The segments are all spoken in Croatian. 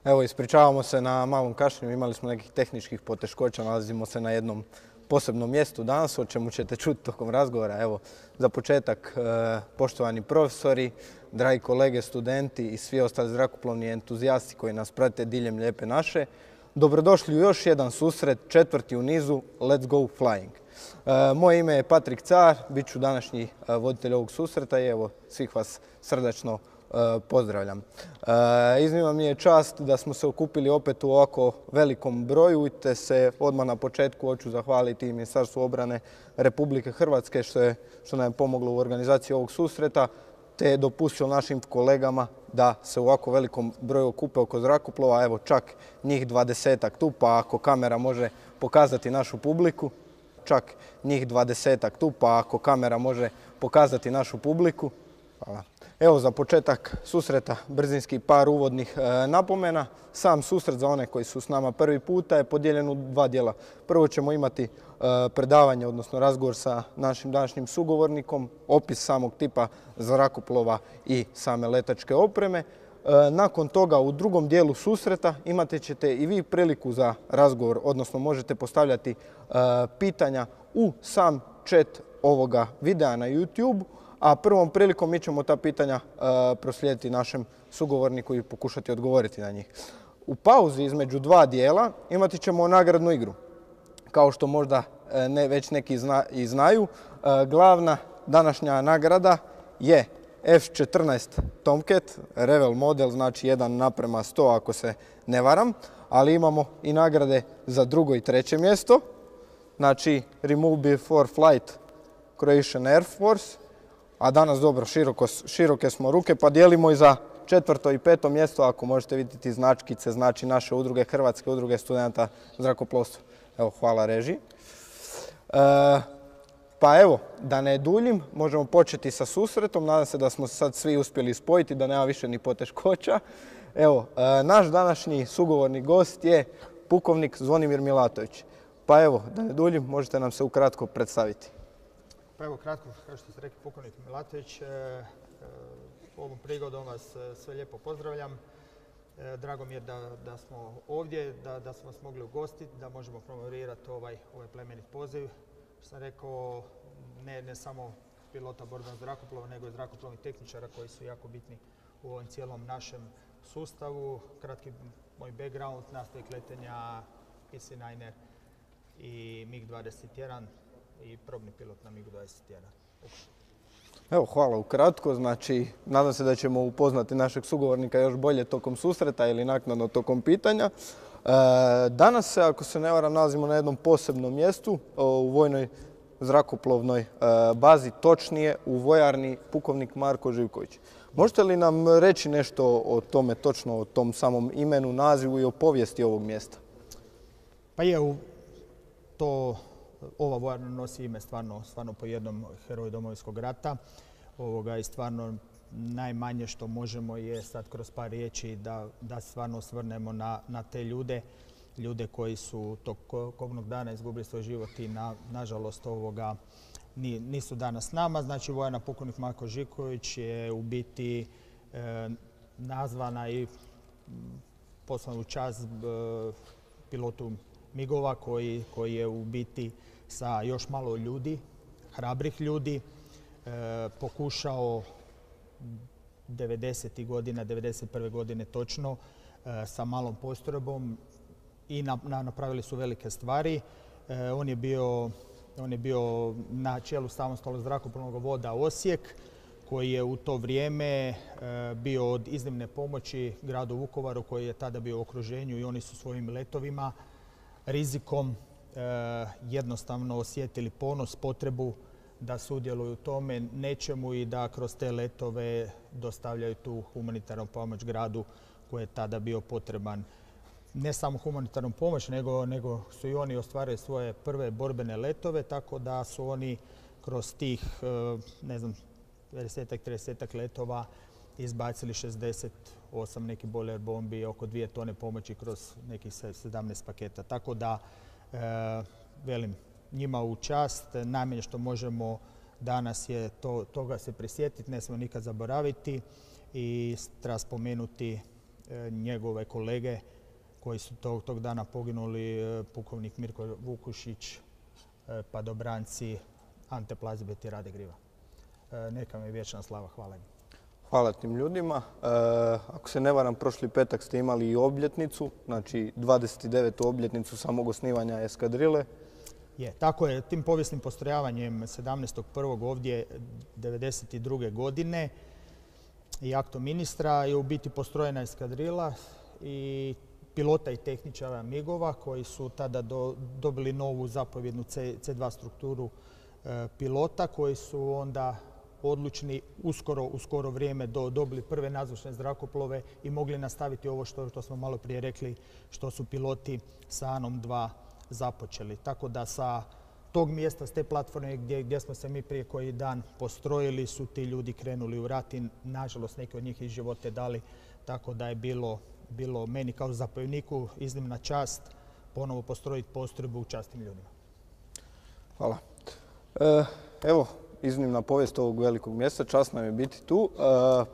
Evo, ispričavamo se na malom kašnjenju, imali smo nekih tehničkih poteškoća, nalazimo se na jednom posebnom mjestu danas, o čemu ćete čuti tokom razgovora. Evo, za početak, poštovani profesori, dragi kolege, studenti i svi ostali zrakoplovni entuzijasti koji nas prate diljem Lijepe naše, dobrodošli u još jedan susret, četvrti u nizu Let's Go Flying. Moje ime je Patrik Car, bit ću današnji voditelj ovog susreta i evo, svih vas srdačno pozdravljam. Iznimno mi je čast da smo se okupili opet u ovako velikom broju, te se odmah na početku hoću zahvaliti Ministarstvu obrane Republike Hrvatske što nam je pomoglo u organizaciji ovog susreta, te je dopustilo našim kolegama da se u ovako velikom broju okupe oko zrakoplova, evo čak njih 20-ak tu, pa ako kamera može pokazati našu publiku, Hvala. Evo za početak susreta brzinski par uvodnih napomena. Sam susret za one koji su s nama prvi puta je podijeljen u dva dijela. Prvo ćemo imati predavanje, odnosno razgovor sa našim današnjim sugovornikom, opis samog tipa zrakoplova i same letačke opreme. Nakon toga u drugom dijelu susreta imate ćete i vi priliku za razgovor, odnosno možete postavljati pitanja u sam chat ovoga videa na YouTube, a prvom prilikom mi ćemo ta pitanja proslijediti našem sugovorniku i pokušati odgovoriti na njih. U pauzi između dva dijela imati ćemo nagradnu igru. Kao što možda već neki i znaju, glavna današnja nagrada je F-14 Tomcat, Revell model, znači 1:100 ako se ne varam, ali imamo i nagrade za drugo i treće mjesto, znači Remove Before Flight Croatian Air Force, a danas dobro široke smo ruke, pa dijelimo i za četvrto i peto mjesto, ako možete vidjeti značkice, znači naše udruge, Hrvatske udruge studenata zrakoplovstva. Evo, hvala režiji. Pa evo, da ne duljim, možemo početi sa susretom. Nadam se da smo se sad svi uspjeli spojiti, da nema više ni poteškoća. Evo, naš današnji sugovorni gost je pukovnik Zvonimir Milatović. Pa evo, da ne duljim, možete nam se ukratko predstaviti. Pa evo kratko, kao što ste rekli, pukovnik Milatović. Ovom prigodom vas sve lijepo pozdravljam. Drago mi je da smo ovdje, da smo vas mogli ugostiti, da možemo promovirati ovaj plemenit poziv. Što sam rekao, ne samo pilota borbenog zrakoplova, nego i zrakoplovnih tehničara koji su jako bitni u ovom cijelom našem sustavu. Kratki moj background, nastavak letenja PC-9 i MiG-21 i probni pilot na MiG-21. Evo, hvala ukratko. Znači, nadam se da ćemo upoznati našeg sugovornika još bolje tokom susreta ili naknadno tokom pitanja. Danas se, ako se ne varam, nalazimo na jednom posebnom mjestu u vojnoj zrakoplovnoj bazi, točnije u vojarni pukovnik Marko Živković. Možete li nam reći nešto o tome, točno o tom samom imenu, nazivu i o povijesti ovog mjesta? Pa ova vojarna nosi ime stvarno po jednom heroju Domovinskog rata. I stvarno najmanje što možemo je sad kroz par riječi da stvarno osvrnemo na te ljude koji su tog kobnog dana izgubili svoj život i nažalost nisu danas s nama. Znači, vojarna pukovnik Marko Živković je u biti nazvana i poslana u čast pilotu MIG-ova koji je u biti sa još malo ljudi, hrabrih ljudi, pokušao 90. godina, 91. godine točno, sa malom postrojbom i napravili su velike stvari. On je bio na čelu samostalnog zrakoplovnog voda Osijek, koji je u to vrijeme bio od iznimne pomoći gradu Vukovaru, koji je tada bio u okruženju, i oni su svojim letovima, rizikom, jednostavno osjetili ponos, potrebu da sudjeluju u tome nečemu i da kroz te letove dostavljaju tu humanitarnu pomoć gradu koji je tada bio potreban. Ne samo humanitarnu pomoć, nego su i oni ostvarili svoje prve borbene letove, tako da su oni kroz tih, 20-30 letova izbacili 68 nekih boiler bombi, oko 2 tone pomoći kroz nekih 17 paketa. Tako da, velim, njima u čast, najmanje što možemo danas je toga se prisjetiti, ne smijemo nikad zaboraviti i treba spomenuti njegove kolege koji su tog dana poginuli, pukovnik Mirko Vukušić, padobranci Ante Plazibet i Rade Griva. Neka mi vječna slava, hvala im. Hvala tim ljudima. Ako se ne varam, prošli petak ste imali i obljetnicu, znači 29. obljetnicu samog osnivanja eskadrile. Tako je, tim povijesnim postrojavanjem 17.1. ovdje 1992. godine i aktom ministra je u biti postrojena eskadrila i pilota i tehničara MIG-ova koji su tada dobili novu zapovjednu C2 strukturu pilota koji su onda odlučni u skoro vrijeme dobili prve nadzvučne zrakoplove i mogli nastaviti ovo što smo malo prije rekli, što su piloti sa Anom 2 započeli. Tako da sa tog mjesta, s te platforme gdje smo se mi prije koji dan postrojili, su ti ljudi krenuli u rat i nažalost neki od njih i živote dali. Tako da je bilo meni kao zapovjedniku iznimna čast ponovo postrojiti postrojbu u čast tim ljudima. Hvala. Evo, iznimna povijest ovog velikog mjesta, čast nam je biti tu.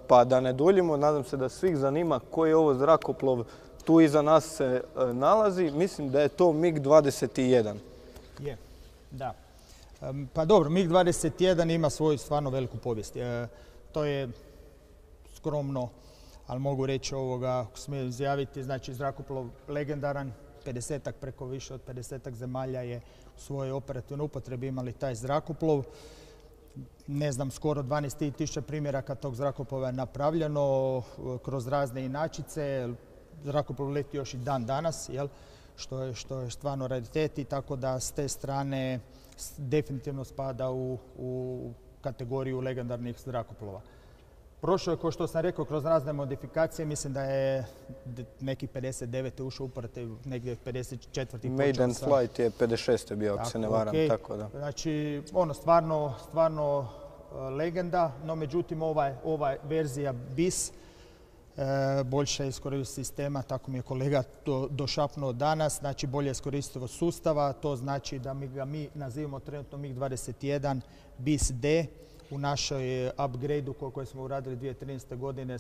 Pa da ne duljimo, nadam se da svih zanima koji je ovo zrakoplov. Tu iza nas se nalazi, mislim da je to MiG-21. Je, da. Pa dobro, MiG-21 ima svoju stvarno veliku povijest. To je skromno, ali mogu reći ako smijem izjaviti, znači zrakoplov legendaran, 50-ak, preko više od 50-ak zemalja je u svojoj operativnoj upotrebi imali taj zrakoplov. Ne znam, skoro 12.000 primjeraka tog zrakoplova je napravljeno kroz razne inačice. Zrakoplov leti još i dan danas, što je stvarno raritet i tako da s te strane definitivno spada u kategoriju legendarnih zrakoplova. Prošao je, kao što sam rekao, kroz razne modifikacije. Mislim da je neki 59. ušao u upotrebu, negdje 54. Maiden flight je 56. bio, ako se ne varam. Tako da. Znači, stvarno legenda, no međutim ova verzija BIS, boljša iskoristivost sistema, tako mi je kolega došapnuo danas, znači bolja iskoristivost sustava, to znači da mi nazivamo trenutno MiG-21 BIS-D. U našoj upgrade-u koje smo uradili 2013. godine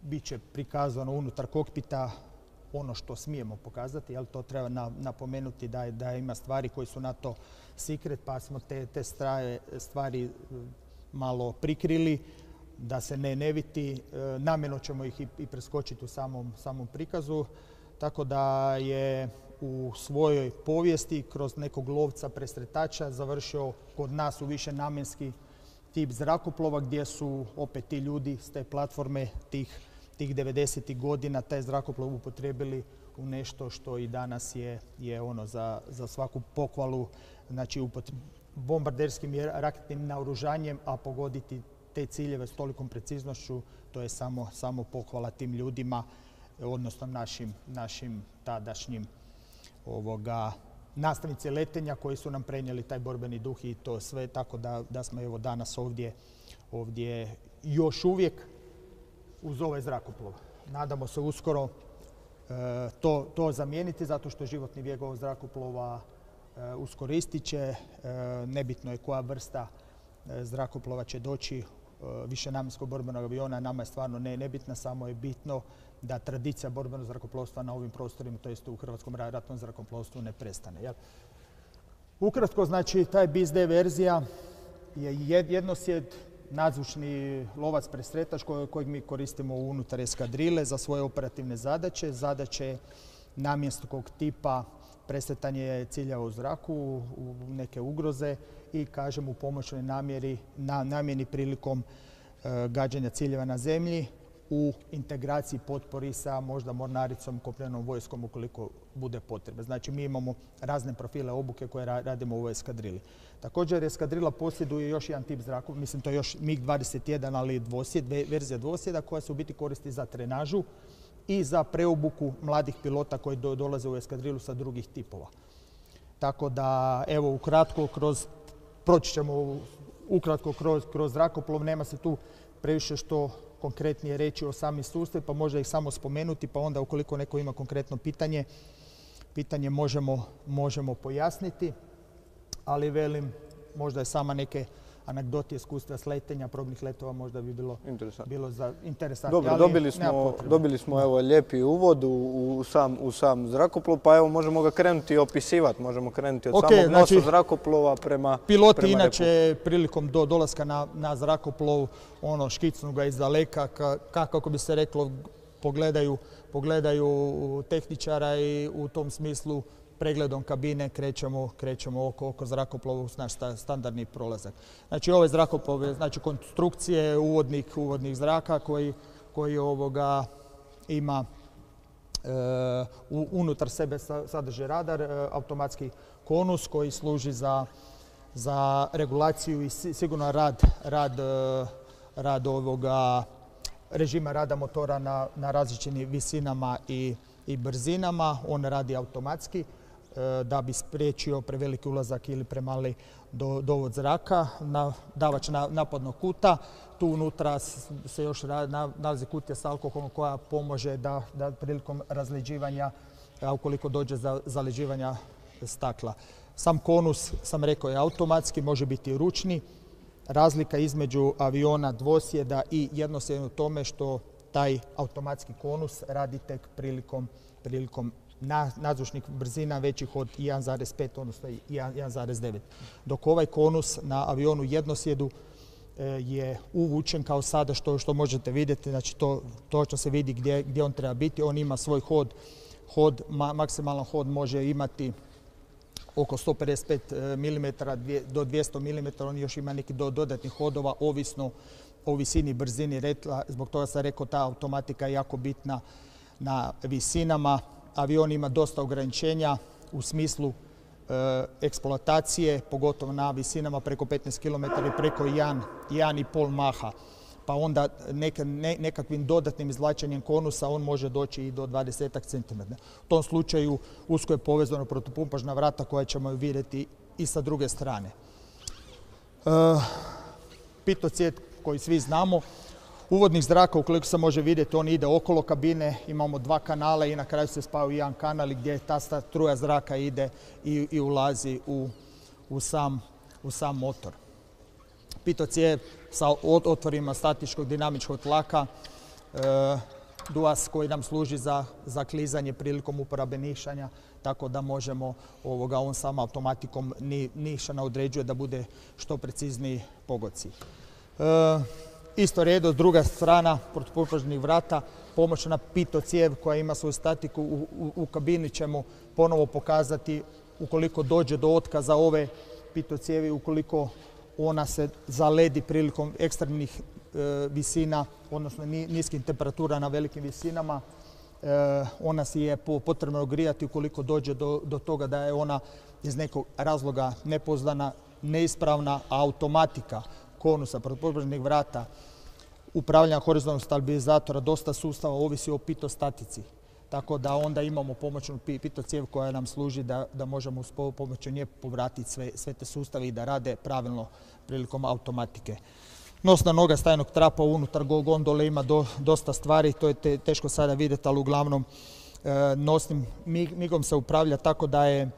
bit će prikazano unutar kokpita ono što smijemo pokazati, to treba napomenuti da ima stvari koje su na to secret, pa smo te stvari malo prikrili da se ne vidi. Namjerno ćemo ih i preskočiti u samom prikazu, tako da je u svojoj povijesti kroz nekog lovca presretača završio kod nas u višenamjenski tip zrakoplova gdje su opet ti ljudi s te platforme tih 90. godina taj zrakoplov upotrijebili u nešto što i danas je ono za svaku pohvalu, znači bombarderskim i raketnim naoružanjem, a pogoditi te ciljeve s tolikom preciznošću, to je samo pohvala tim ljudima, odnosno našim tadašnjim nastavnici letenja koji su nam prenijeli taj borbeni duh i to sve, tako da smo evo danas ovdje još uvijek uz ovaj zrakoplov. Nadamo se uskoro to zamijeniti zato što životni vijek ovog zrakoplova uskoro ističe. Nebitno je koja vrsta zrakoplova će doći, višenamjenskog borbenog aviona, nama je stvarno nebitna, samo je bitno da tradicija borbenog zrakoplovstva na ovim prostorima, to jest u Hrvatskom ratnom zrakoplovstvu, ne prestane. Ukratko, znači, taj BIS-D verzija je jednosjed, nadzvučni lovac presretač kojeg mi koristimo unutar eskadrile za svoje operativne zadaće. Zadaće namjenskog tipa presretanje ciljeva u zraku, u neke ugroze i, kažem, u pomoćnoj namjeni prilikom gađanja ciljeva na zemlji, u integraciji potpori sa možda mornaricom, kopnenom vojskom ukoliko bude potrebe. Znači, mi imamo razne profile obuke koje radimo u ovoj eskadrili. Također, eskadrila posjeduje još jedan tip zrakoplova, mislim to je još MiG-21, ali verzija dvosjeda koja se u biti koristi za trenažu i za preobuku mladih pilota koji dolaze u eskadrilu sa drugih tipova. Tako da, evo, ukratko, proći ćemo ukratko kroz zrakoplov, nema se tu previše što konkretnije reći o sami sustav, pa možda ih samo spomenuti, pa onda ukoliko neko ima konkretno pitanje možemo pojasniti. Ali velim, možda je sama neke anegdoti iskustva sletenja, probnih letova možda bi bilo interesantno. Dobro, dobili smo evo lijepi uvod u sam zrakoplov, pa evo možemo ga krenuti opisivati, možemo krenuti od samog nosa zrakoplova prema piloti inače prilikom dolaska na zrakoplov škicnu ga iz daleka, kako bi se reklo, pogledaju tehničara i u tom smislu pregledom kabine krećemo oko zrakoplova uz naš standardni prolazak. Znači ove zrakoplove, znači konstrukcije uvodnih zraka koji ima unutar sebe sadrži radar, automatski konus koji služi za regulaciju i sigurno rad režima rada motora na različitim visinama i brzinama. On radi automatski da bi spriječio preveliki ulazak ili premali dovod zraka. Davač napadnog kuta. Tu unutra se još nalazi kutija s alkoholom koja pomože da prilikom razleđivanja, ukoliko dođe za zaleđivanja stakla. Sam konus, sam rekao, je automatski, može biti ručni. Razlika između aviona dvosjeda i jednosjeda u tome što taj automatski konus radi tek prilikom nadzvučnih brzina većih od 1,5 odnosno 1,9. Dok ovaj konus na avionu jednosjedu je uvučen kao sada što možete vidjeti, znači točno se vidi gdje on treba biti. On ima svoj hod, maksimalan hod može imati oko 155 mm do 200 mm, on još ima neki dodatnih hodova, ovisno o visini, brzini retla. Zbog toga sam rekao, ta automatika je jako bitna na visinama. Avion ima dosta ograničenja u smislu eksploatacije, pogotovo na visinama preko 15 km i preko 1,5 maha. Pa onda nekakvim dodatnim izvlačenjem konusa on može doći i do 20 cm. U tom slučaju usko je povezano protupumpažna vrata koja ćemo vidjeti i sa druge strane. Pitocijet koji svi znamo, uvodnih zraka, ukoliko se može vidjeti, on ide okolo kabine, imamo dva kanala i na kraju se spaja u jedan kanal gdje ta struja zraka ide i ulazi u sam motor. Pitocijev sa otvorima statičkog dinamičkog tlaka, duas koji nam služi za klizanje prilikom uporabe nišanja, tako da možemo on sam automatikom nišana određuje da bude što precizniji pogodci. Isto redo, druga strana protupumpažnih vrata, pomoćna pitocijev koja ima svoju statiku u kabini ćemo ponovo pokazati ukoliko dođe do otkaza ove pitocijevi, ukoliko ona se zaledi prilikom ekstremnih visina, odnosno niskih temperatura na velikim visinama. Ona si je potrebno ogrijati ukoliko dođe do toga da je ona iz nekog razloga nepouzdana, neispravna, a automatika konusa protupumpažnih vrata, upravljanja horizontalnog stabilizatora, dosta sustava ovisi o pitostatici. Tako da onda imamo pomoćnu pitocijev koja nam služi da možemo pomoću nje povratiti sve te sustave i da rade pravilno prilikom automatike. Nosna noga stajnog trapa unutar gondole ima dosta stvari, to je teško sada vidjeti, ali uglavnom nosnim migom se upravlja tako da je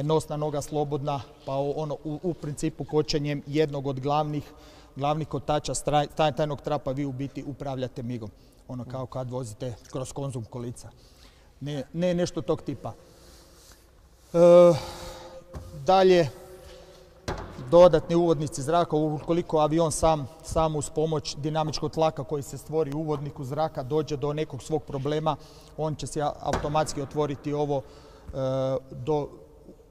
nosna noga slobodna, pa ono u principu kočenjem jednog od glavnih kotača stajnog trapa vi u biti upravljate migom. Ono kao kad vozite kroz Konzum kolica. Ne nešto tog tipa. Dalje, dodatni uvodnici zraka, ukoliko avion sam uz pomoć dinamičkog tlaka koji se stvori u uvodniku zraka dođe do nekog svog problema, on će se automatski otvoriti ovo,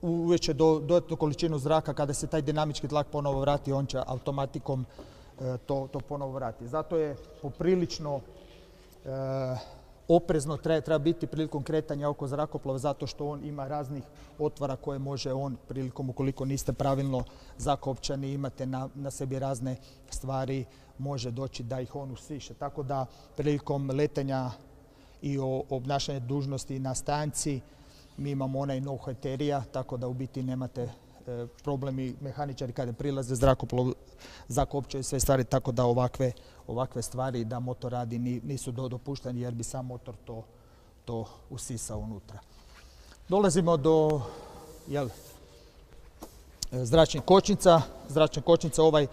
uveće dodatnu količinu zraka. Kada se taj dinamički tlak ponovo vrati, on će automatikom to ponovo vrati. Zato je poprilično oprezno treba biti prilikom kretanja oko zrakoplova, zato što on ima raznih otvora koje može on prilikom, ukoliko niste pravilno zakopčani, imate na sebi razne stvari, može doći da ih on usiše. Tako da prilikom letenja i obnašanja dužnosti na stanci mi imamo onaj no heterija, tako da u biti nemate problemi. Mehaničari kada prilaze zrakoplov zakopčaju sve stvari, tako da ovakve stvari da motor radi nisu dopušteni jer bi sam motor to usisao unutra. Dolazimo do zračnih kočnica. Zračna kočnica, ovaj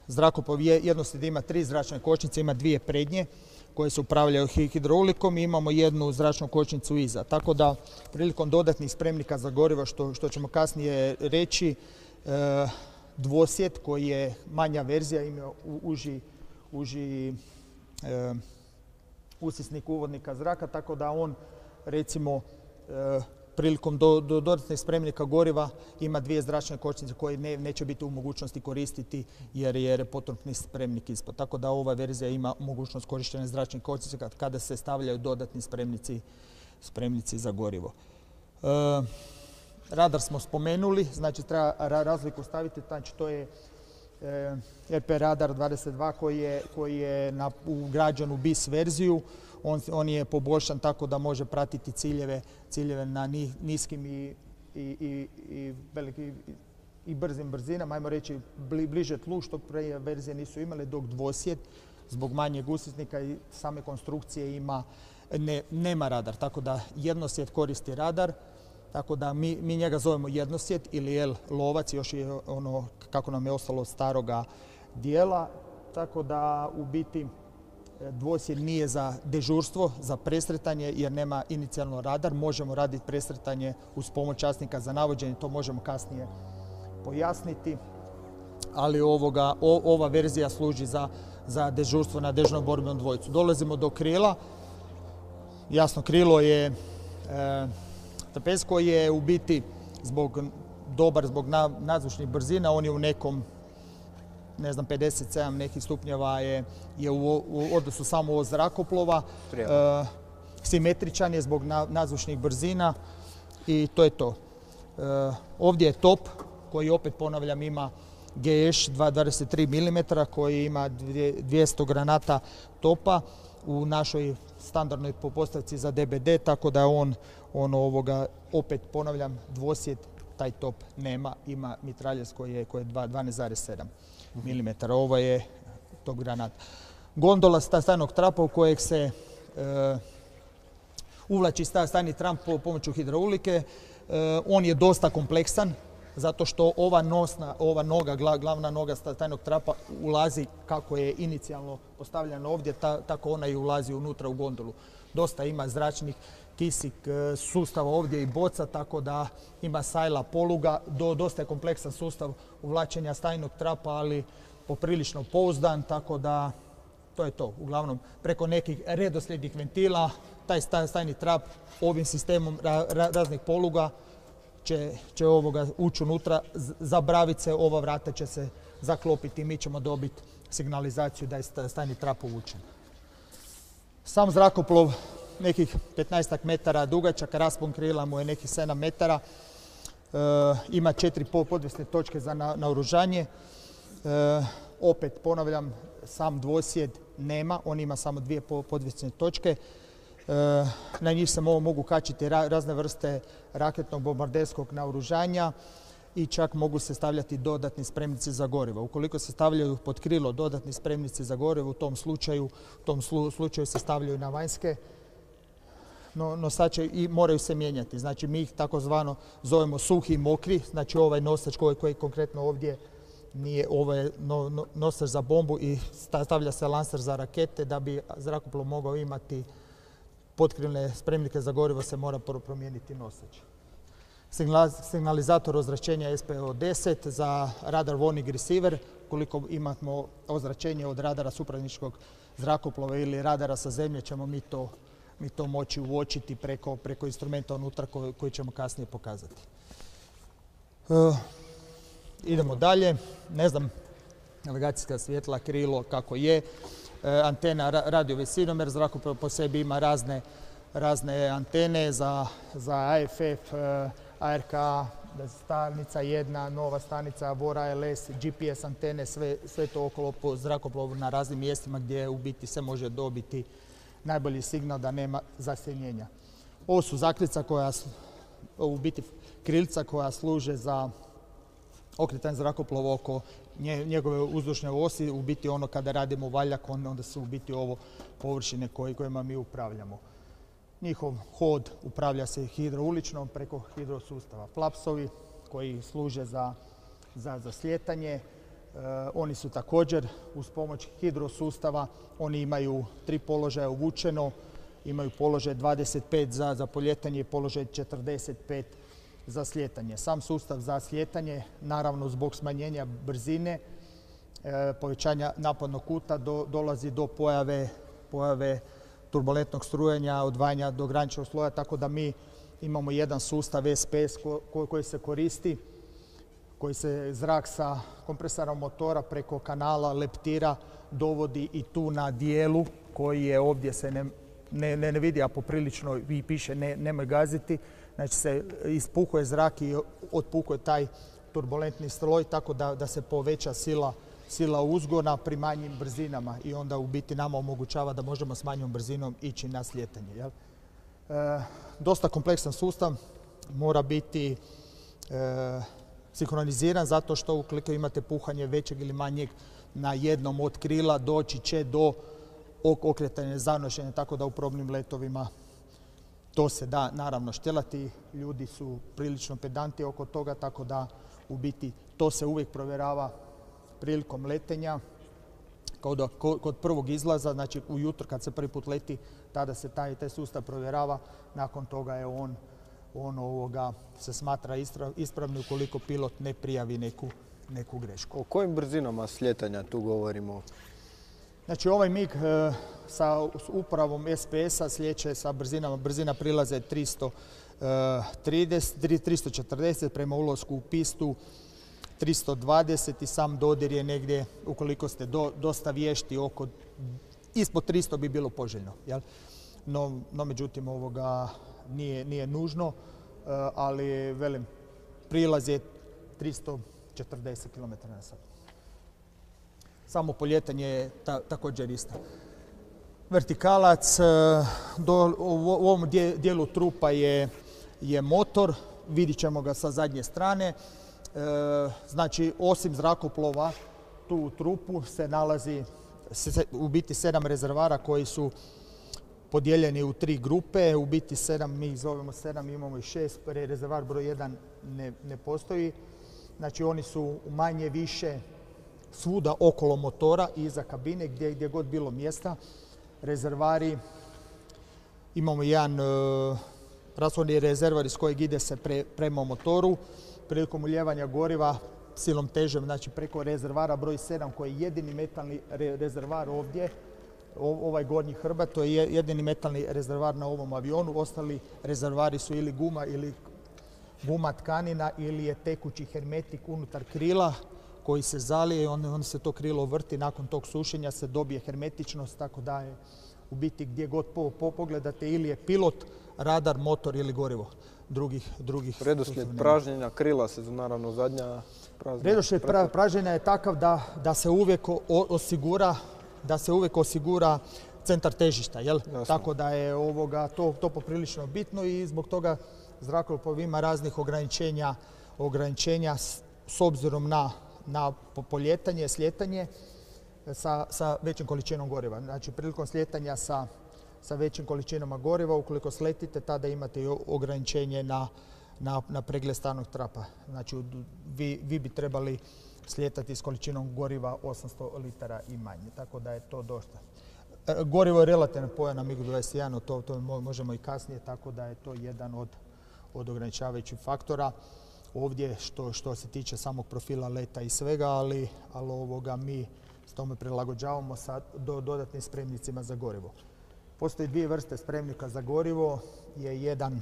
zrakoplov jednostavno ima 3 zračne kočnice, ima 2 prednje koje se upravljaju hidraulikom i imamo jednu zračnu kočnicu iza. Tako da prilikom dodatnih spremnika za gorivo, što ćemo kasnije reći, dvosjet koji je manja verzija, ima uži usisnik uvodnika zraka, tako da on recimo prilikom dodatnih spremnika goriva ima 2 zračne kočnice koje neće biti u mogućnosti koristiti jer je potopni spremnik ispod. Tako da ova verzija ima mogućnost korištenja zračnih kočnica kada se stavljaju dodatni spremnici za gorivo. Radar smo spomenuli, znači treba razliku staviti, znači to je RP radar 22 koji je ugrađen u BIS verziju. On je poboljšan tako da može pratiti ciljeve na niskim i brzim brzinama, ajmo reći bliže tlu, što prije verzije nisu imale, dok dvosjet zbog manjeg usisnika i same konstrukcije nema radar. Tako da jednosjet koristi radar, tako da mi njega zovemo jednosjet ili lovac, još je ono kako nam je ostalo od staroga dijela, tako da u biti dvosjet nije za dežurstvo, za presretanje jer nema inicijalno radar. Možemo raditi presretanje uz pomoć časnika za navođenje, to možemo kasnije pojasniti. Ali ova verzija služi za dežurstvo na dežurnom borbenom dvojcu. Dolazimo do krila. Jasno, krilo je trapez koji je u biti dobar zbog nadzvučnih brzina. On je u nekom 57 nekih stupnjeva je u odnosu samo od zrakoplova. Simetričan je zbog nadzvučnih brzina i to je to. Ovdje je top koji opet ponavljam ima GŠ 23 mm koji ima 200 granata topa u našoj standardnoj postavci za DBD, tako da on opet ponavljam dvosjet taj top nema, ima mitraljez koji je 12,7 mm. Ovo je top granat. Gondola stajnog trapa u kojeg se uvlači stajni tramp pomoću hidraulike. On je dosta kompleksan zato što ova noga, glavna noga stajnog trapa ulazi kako je inicijalno postavljeno ovdje, tako ona i ulazi unutra u gondolu. Dosta ima zračnih kisik sustava ovdje i boca, tako da ima sajla poluga. Dosta je kompleksan sustav uvlačenja stajnog trapa, ali poprilično pouzdan, tako da to je to. Uglavnom, preko nekih redoslijednih ventila, taj stajni trap ovim sistemom raznih poluga će ući unutra, zabraviti se, ova vrata će se zaklopiti i mi ćemo dobiti signalizaciju da je stajni trap uvučen. Sam zrakoplov nekih 15 metara dugačak, raspon krila mu je nekih 7 metara. Ima 4 podvesne točke za naoružanje. Opet ponavljam, sam dvosjed nema, on ima samo 2 podvesne točke. Na njih se mogu kačiti razne vrste raketnog bombarderskog naoružanja i čak mogu se stavljati dodatni spremnici za gorivo. Ukoliko se stavljaju pod krilo dodatni spremnici za gorivo, u tom slučaju se stavljaju na vanjske nosače i moraju se mijenjati. Znači mi ih takozvano zovemo suhi i mokri, znači ovaj nosač koji konkretno ovdje nije, ovo je nosač za bombu i stavlja se lancer za rakete. Da bi zrakoplov mogao imati potkrilne spremnike za gorivo se mora promijeniti nosač. Signalizator ozračenja SPO-10 za radar warning receiver. Ukoliko imamo ozračenje od radara suparničkog zrakoplova ili radara sa zemlje, ćemo mi to moći uočiti preko instrumenta unutra koji ćemo kasnije pokazati. Idemo dalje. Ne znam, navigacijska svjetla, krilo kako je. Antena radio-visinomer, zrakoplov po sebi ima razne antene za AFF, ARK, stanica jedna, nova stanica, VOR ALS, GPS antene, sve to okolo po zrakoplovu na raznim mjestima gdje u biti se može dobiti najbolji signal da nema zasjenjenja. Ovo su zaklica u biti krilca koja služe za okretanje zrakoplova oko njegove uzdušne osi. U biti ono kada radimo valjak, onda su u biti ovo površine kojima mi upravljamo. Njihov hod upravlja se hidrouličnom preko hidrosustava. Flapsovi koji služe za slijetanje, oni su također uz pomoć hidrosustava, oni imaju 3 položaja uvučeno, imaju položaj 25 za poljetanje i položaj 45 za slijetanje. Sam sustav za slijetanje, naravno zbog smanjenja brzine, povećanja napadnog kuta dolazi do pojave turbulentnog strujanja, odvajanja do graničnog sloja, tako da mi imamo jedan sustav SPS koji se koristi, koji se zrak sa kompresorom motora preko kanala leptira dovodi i tu na dijelu koji je ovdje se ne vidi, a poprilično vi piše nemoj gaziti. Znači se ispuhuje zrak i otpuhuje taj turbulentni stroj tako da se poveća sila uzgona pri manjim brzinama i onda u biti nama omogućava da možemo s manjom brzinom ići na slijetanje. Jel? Dosta kompleksan sustav, mora biti sinkroniziran zato što ukoliko imate puhanje većeg ili manjeg na jednom od krila doći će do okretanja zanošenja, tako da u probnim letovima to se da naravno štelati. Ljudi su prilično pedanti oko toga, tako da u biti to se uvijek provjerava prilikom letenja. Kod prvog izlaza, znači ujutro kad se prvi put leti, tada se taj sustav provjerava. Nakon toga je on se smatra ispravni ukoliko pilot ne prijavi neku grešku. O kojim brzinama slijetanja tu govorimo? Znači ovaj MiG sa upravom SPS-a slijeće sa brzina prilaze 340 prema ulasku u pistu 320 i sam dodir je negdje, ukoliko ste dosta vješti, ispod 300 bi bilo poželjno. Jel? No međutim nije nužno, ali velim, prilaz je 340 km/h. Samo poljetanje je također isto. Vertikalac, u ovom dijelu trupa je motor, vidit ćemo ga sa zadnje strane. Znači, osim zrakoplova, tu u trupu se nalazi u biti 7 rezervara koji su podijeljeni u 3 grupe. U biti 7, mi ih zovemo 7, imamo i 6, rezervar broj 1 ne postoji. Znači, oni su manje više svuda okolo motora i iza kabine, gdje god bilo mjesta. Rezervari, imamo jedan rashodni rezervar iz kojeg ide se prema motoru. Prilikom uljevanja goriva silom težem, znači preko rezervara broj 7 koji je jedini metalni rezervar ovdje, ovaj gornji hrbat, to je jedini metalni rezervar na ovom avionu. Ostali rezervari su ili guma ili guma tkanina ili je tekući hermetik unutar krila koji se zalije i onda se to krilo vrti. Nakon tog sušenja se dobije hermetičnost, tako da je u biti gdje god pogledate ili je pilot, radar, motor ili gorivo drugih. Redoslijed pražnjenja krila se naravno zadnja prazna. Redoslijed pražnjenja je takav da se uvijek osigura centar težišta, jel? Tako da je to poprilično bitno i zbog toga zrakoplov ima raznih ograničenja s obzirom na poljetanje, slijetanje sa većim količinom goriva. Znači, prilikom slijetanja sa većim količinama goriva, ukoliko sletite, tada imate i ograničenje na pregled startnog trapa. Znači, vi bi trebali slijetati s količinom goriva 800 litara i manje, tako da je to dosta. Gorivo je relativno pojam na MiG-21, to možemo i kasnije, tako da je to jedan od ograničavajućih faktora. Ovdje što se tiče samog profila leta i svega, ali mi s tome prilagođavamo sa dodatnim spremnicima za gorivo. Postoji 2 vrste spremnika za gorivo. Je jedan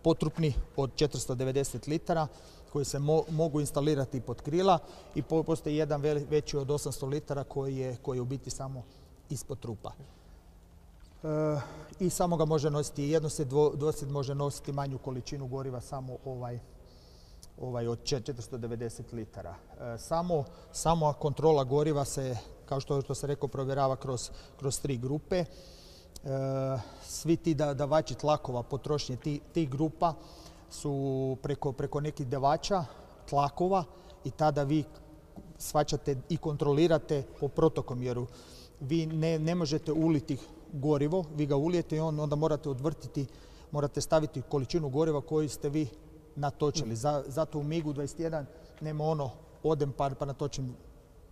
potrupni od 490 litara koji se mogu instalirati pod krila i postoji jedan veći od 800 litara koji je u biti samo ispod trupa. I samo ga može nositi jednoslijed, dvoslijed može nositi manju količinu goriva, samo ovaj od 490 litara. Samo kontrola goriva se, kao što se rekao, provjerava kroz 3 grupe. Svi ti davači tlakova, potrošnje tih grupa su preko nekih davača tlakova i tada vi shvaćate i kontrolirate po protokomjeru. Vi ne možete uliti gorivo, vi ga ulijete i onda morate odvrtiti, morate staviti količinu goriva koju ste vi natočili. Zato u MIG-u 21 nema ono odem pa natočim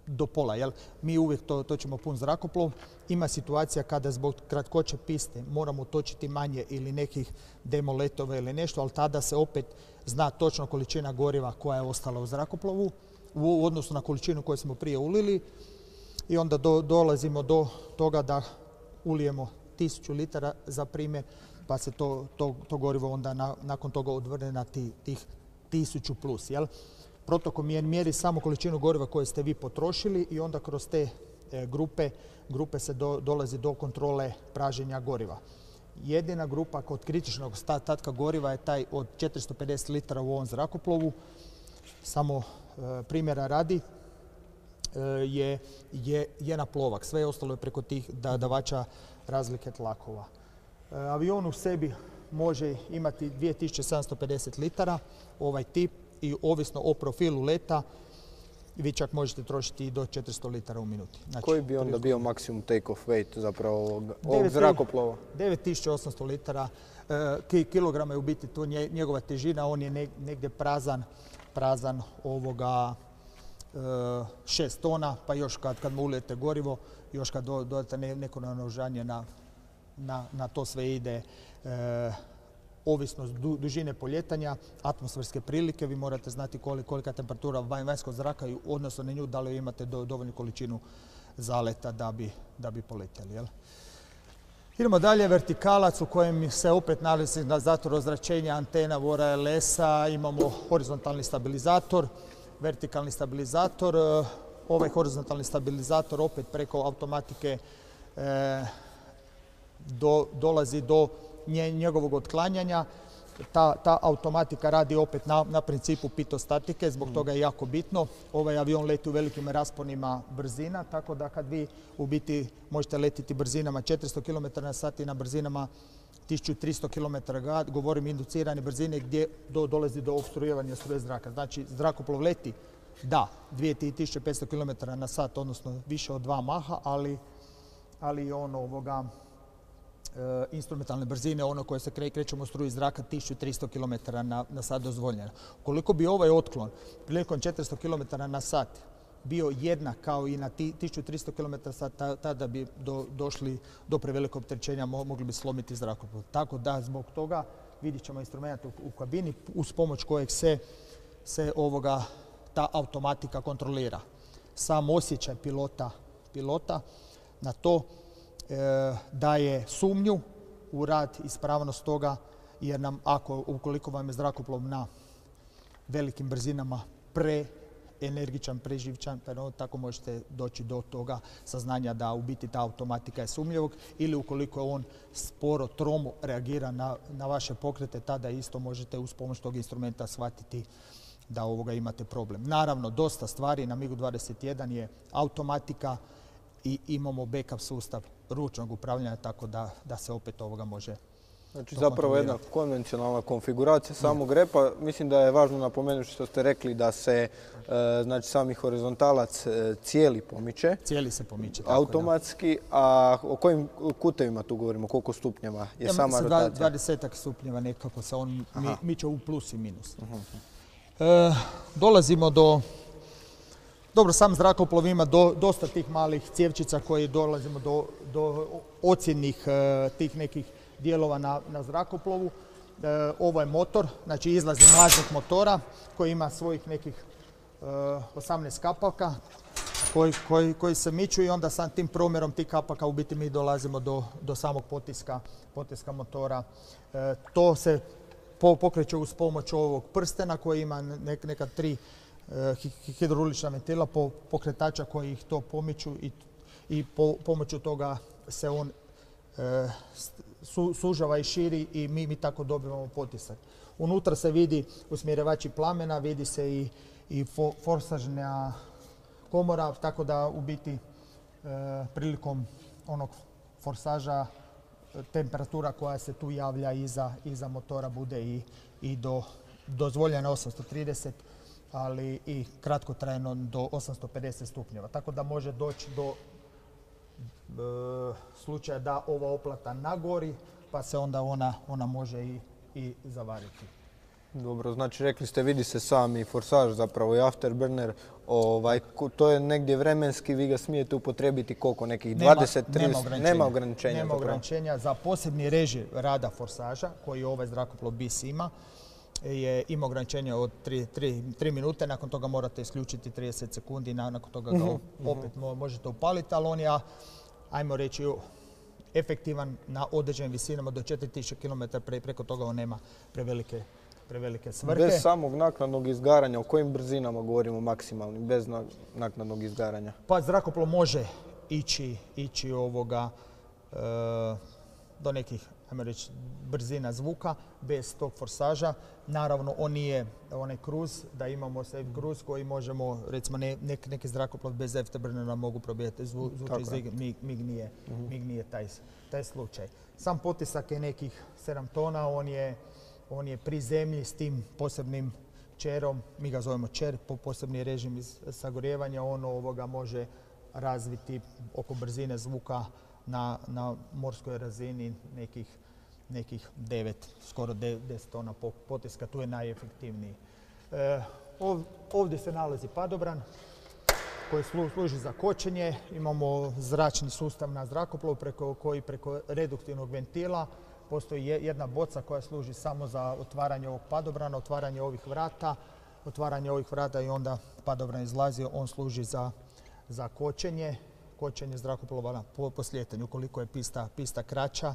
do pola. Jel? Mi uvijek točimo pun zrakoplov. Ima situacija kada zbog kratkoće piste moramo točiti manje ili nekih demo letova ili nešto, ali tada se opet zna točno količina goriva koja je ostala u zrakoplovu u odnosu na količinu koju smo prije ulili i onda dolazimo do toga da ulijemo 1000 litara za primjer, pa se to gorivo onda nakon toga odvrne na tih 1000 plus. Jel? Protokol mjeri samo količinu goriva koje ste vi potrošili i onda kroz te grupe se dolazi do kontrole praženja goriva. Jedina grupa kod kritičnog ostatka goriva je taj od 450 litara u ovom zrakoplovu. Samo primjera radi je na plovak. Sve ostalo je preko tih davača razlike tlakova. Avion u sebi može imati 2750 litara, ovaj tip, i ovisno o profilu leta vi čak možete trošiti i do 400 litara u minuti. Znači, koji bi onda bio maksimum take-off weight zapravo ovog zrakoplova? 9800 litara. Kilograma je u biti to njegova težina, on je negdje prazan ovoga 6 tona, pa još kad mu ulijete gorivo, još kad dodate neko naoružanje na to sve ide ovisnost dužine poljetanja, atmosferske prilike, vi morate znati kolika je temperatura vanjskog zraka i odnosno na nju da li imate dovoljnu količinu zaleta da bi poletjeli. Jel? Idemo dalje, vertikalac u kojem se opet nalazi na zator ozračenja, antena, vora LS-a, imamo horizontalni stabilizator, vertikalni stabilizator. Ovaj horizontalni stabilizator opet preko automatike dolazi do njegovog otklanjanja. Ta automatika radi opet na principu pitostatike, zbog toga je jako bitno. Ovaj avion leti u velikim rasponima brzina, tako da kad vi u biti možete letiti brzinama 400 km/h i na brzinama 1300 km/h, govorim inducirane brzine gdje dolazi do opstruiranja struje zraka. Znači zrakoplov leti, da, 2500 km/h, odnosno više od 2 maha, ali on instrumentalne brzine, ono koje se krećemo u struji zraka 1300 km/h dozvoljeno. Koliko bi ovaj otklon prilikom 400 km/h bio jednak kao i na 1300 km/h, tada bi došli do prevelikog opterećenja, mogli bi slomiti zrakoplov. Tako da zbog toga vidjet ćemo instrument u kabini uz pomoć kojeg se ta automatika kontrolira. Sam osjećaj pilota na to daje sumnju u rad, ispravnost toga, jer nam ukoliko vam je zrakoplov na velikim brzinama preenergičan, preživčan, tako možete doći do toga saznanja da u biti ta automatika je sumnjivog, ili ukoliko on sporo, tromo reagira na vaše pokrete, tada isto možete uz pomoć tog instrumenta shvatiti da imate problem. Naravno, dosta stvari na MIG-u 21 je automatika i imamo backup sustav ručnog upravljanja, tako da se opet može. Znači zapravo jedna konvencionalna konfiguracija samog repa. Mislim da je važno napomenuti što ste rekli da se sami horizontalac cijeli pomiče. Cijeli se pomiče. Automatski. A o kojim kutevima tu govorimo? Koliko stupnjeva je sama rotacija? 20 stupnjeva nekako se on miče u plus i minus. Dolazimo do... Dobro, sam zrakoplov ima dosta tih malih cjevčica koji dolazimo do ocjennih tih nekih dijelova na zrakoplovu. Ovo je motor, znači izlazi mlažnog motora koji ima svojih nekih 18 kapaka koji se miču i onda sam tim promjerom tih kapaka u biti mi dolazimo do samog potiska motora. To se pokreće uz pomoć ovog prstena koji ima neka 3 hidroulična ventila pokretača koji ih to pomiču i pomoću toga se on sužava i širi i mi tako dobivamo potisak. Unutra se vidi usmjerevači plamena, vidi se i forsažna komora, tako da u biti prilikom onog forsaža temperatura koja se tu javlja iza motora bude i do dozvoljene 830, ali i kratkotrajno do 850 stupnjeva. Tako da može doći slučaja da ova oplata nagori, pa se onda ona može i zavariti. Dobro, znači rekli ste, vidi se sami forsaž, zapravo i afterburner, to je negdje vremenski, vi ga smijete upotrijebiti koliko, nekih 20, 30, nema ograničenja. Nema ograničenja. Za posebni režim rada forsaža, koji ovaj zrakoplov BIS ima ograničenje od 3 minute, nakon toga morate isključiti 30 sekundi, nakon toga ga opet možete upaliti, ali on je, ajmo reći, efektivan na određenim visinama do 4000 km, preko toga on nema prevelike svrhe. Bez samog naknadnog izgaranja, o kojim brzinama govorimo maksimalnim, bez naknadnog izgaranja? Pa zrakoplov može ići do nekih, ajmo reći, brzina zvuka bez tog forsaža. Naravno, on nije onaj cruise, da imamo safe cruise koji možemo, recimo neki zrakoplov bez afterburnera mogu probijati zvuči zig, MiG nije taj slučaj. Sam potisak je nekih 7 tona, on je pri zemlji s tim posebnim čerom, mi ga zovemo čer, posebni režim sagorijevanja, on može razviti oko brzine zvuka na morskoj razini nekih 9, skoro 10 tona potiska, tu je najefektivniji. Ovdje se nalazi padobran koji služi za kočenje. Imamo zračni sustav na zrakoplovu koji preko reduktivnog ventila postoji jedna boca koja služi samo za otvaranje ovog padobrana, otvaranje ovih vrata i onda padobran izlazi. On služi za kočenje zrakoplova po slijetanju. Ukoliko je pista kraća,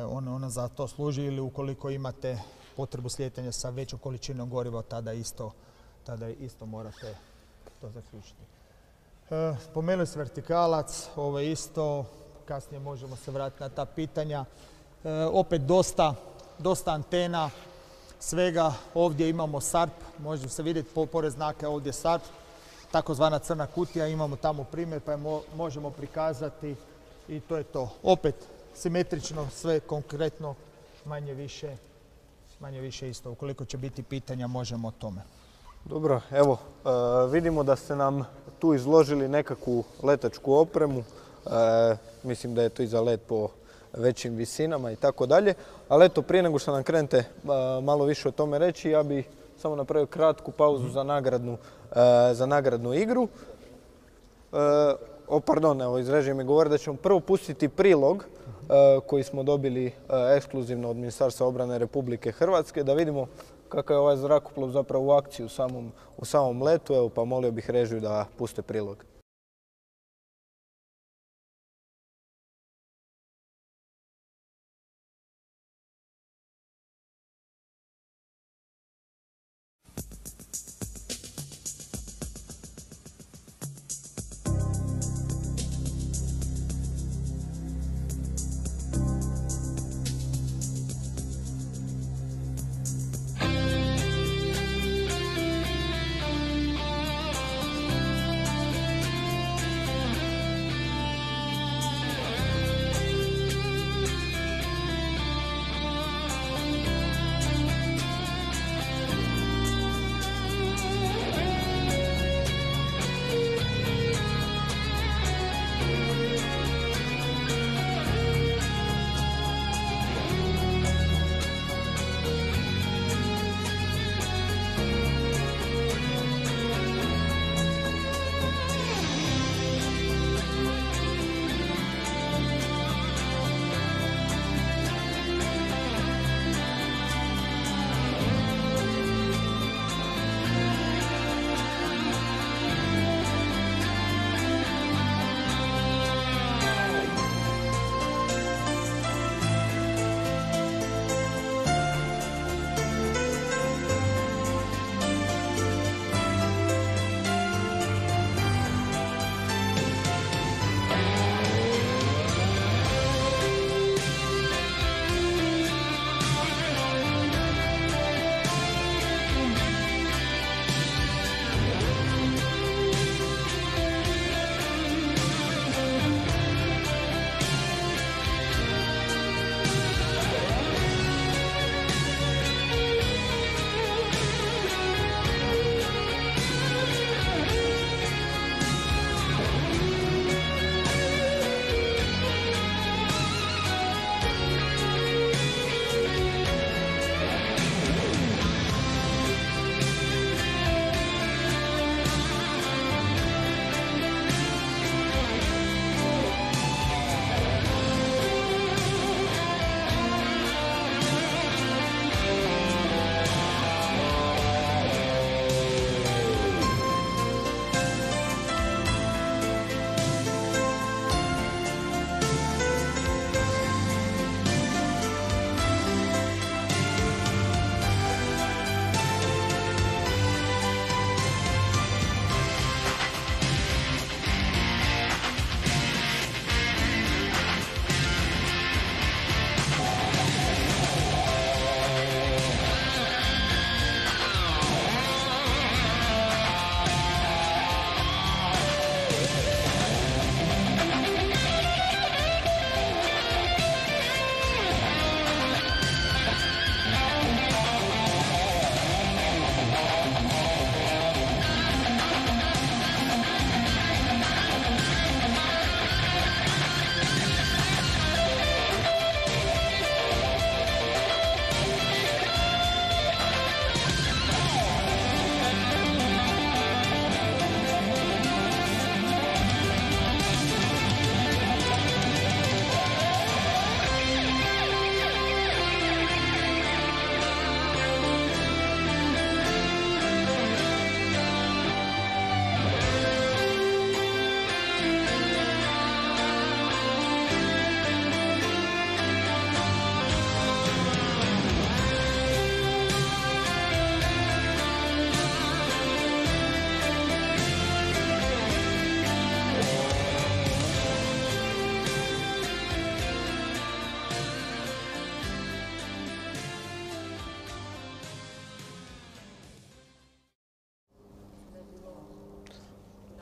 ona za to služi, ili ukoliko imate potrebu slijetanja sa većom količinom goriva, tada isto morate to zaključiti. Spomenuli se vertikalac, ovo je isto, kasnije možemo se vratiti na ta pitanja. Opet dosta antena, svega. Ovdje imamo SARP, može se vidjeti pored znaka ovdje SARP, takozvana crna kutija, imamo tamo primjer pa je možemo prikazati i to je to. Opet simetrično, sve konkretno, manje više isto. Ukoliko će biti pitanja, možemo o tome. Dobro, evo, vidimo da ste nam tu izložili nekakvu letačku opremu. Mislim da je to i za let po većim visinama i tako dalje. Ali eto, prije nego što nam krenete malo više o tome reći, ja bih samo napravio kratku pauzu za nagradnu igru. Evo, iz režije mi govori da ćemo prvo pustiti prilog koji smo dobili ekskluzivno od Ministarstva obrane Republike Hrvatske, da vidimo kakav je ovaj zrakoplov zapravo u akciji u samom letu. Evo, pa molio bih režiju da puste prilog.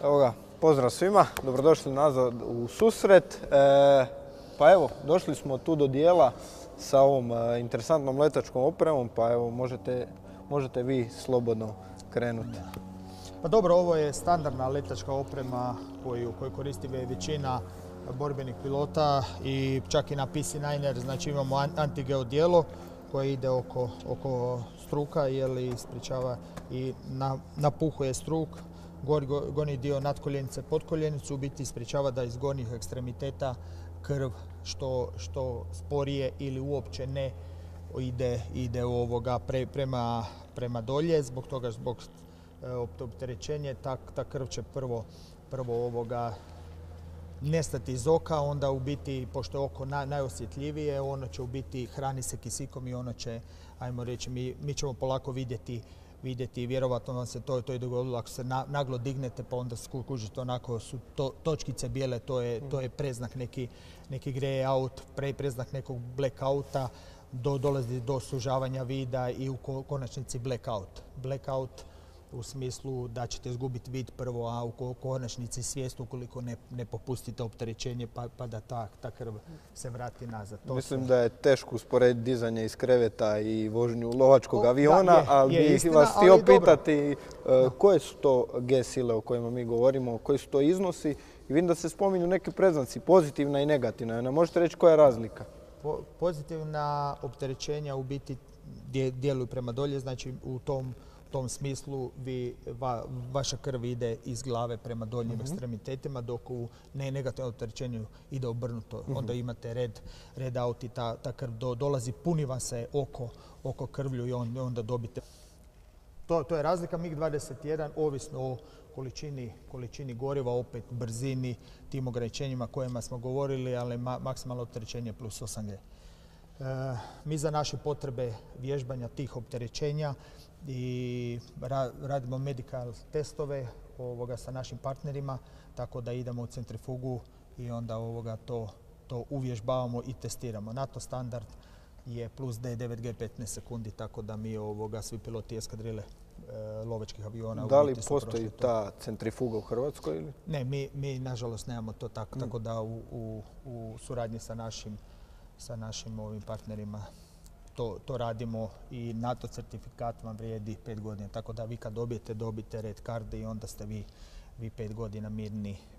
Evo ga, pozdrav svima, dobrodošli nazad u susret. Pa evo, došli smo tu do dijela sa ovom interesantnom letačkom opremom, pa evo možete vi slobodno krenuti. Pa dobro, ovo je standardna letačka oprema koju koristi većina borbenih pilota i čak i na PC9, znači imamo anti-G odijelo koje ide oko struka, sprječava i napuhuje struk, gornji dio nadkoljenice, podkoljenicu, u biti sprječava da iz gornjih ekstremiteta krv što sporije ili uopće ne ide prema dolje. Zbog toga, zbog opterećenja, ta krv će prvo nestati iz oka, onda u biti, pošto je oko najosjetljivije, ono će u biti hrani se kisikom i ono će, ajmo reći, mi ćemo polako vidjeti, vjerovatno vam se to i dogodilo ako se naglo dignete pa onda skužite onako su točkice bijele, to je preznak neki grey out, preznak nekog blackouta, dolazi do sužavanja vida i u konačnici blackout. Blackout u smislu da ćete izgubiti vid prvo, a u konačnici svijest ukoliko ne popustite opterećenje pa da ta krv se vrati nazad. Mislim da je teško usporediti dizanje iz kreveta i vožnju lovačkog aviona, ali bih vas htio pitati koje su to G sile o kojima mi govorimo, koji su to iznosi, i vidim da se spominju neki predznaci, pozitivna i negativna. Ne možete reći koja je razlika? Pozitivna opterećenja u biti djeluju prema dolje, znači u tom smislu vaša krv ide iz glave prema donjim ekstremitetima, dok u negativnom opterećenju ide obrnuto. Onda imate red out i ta krv dolazi, puni vam se oko krvlju i onda dobite. To je razlika. MiG-21, ovisno o količini goriva, opet brzini, tim ograničenjima kojima smo govorili, ali maksimalno opterećenje plus 8G. Mi za naše potrebe vježbanja tih opterećenja i radimo medical testove sa našim partnerima, tako da idemo u centrifugu i onda to uvježbavamo i testiramo. NATO standard je plus D9G 15 sekundi, tako da mi svi piloti eskadrile lovačkih aviona. Da li postoji ta centrifuga u Hrvatskoj? Ili? Ne, mi nažalost nemamo to tako da u suradnji sa našim ovim partnerima to radimo i NATO certifikat vam vrijedi 5 godina. Tako da vi kad dobijete red card i onda ste vi 5 godina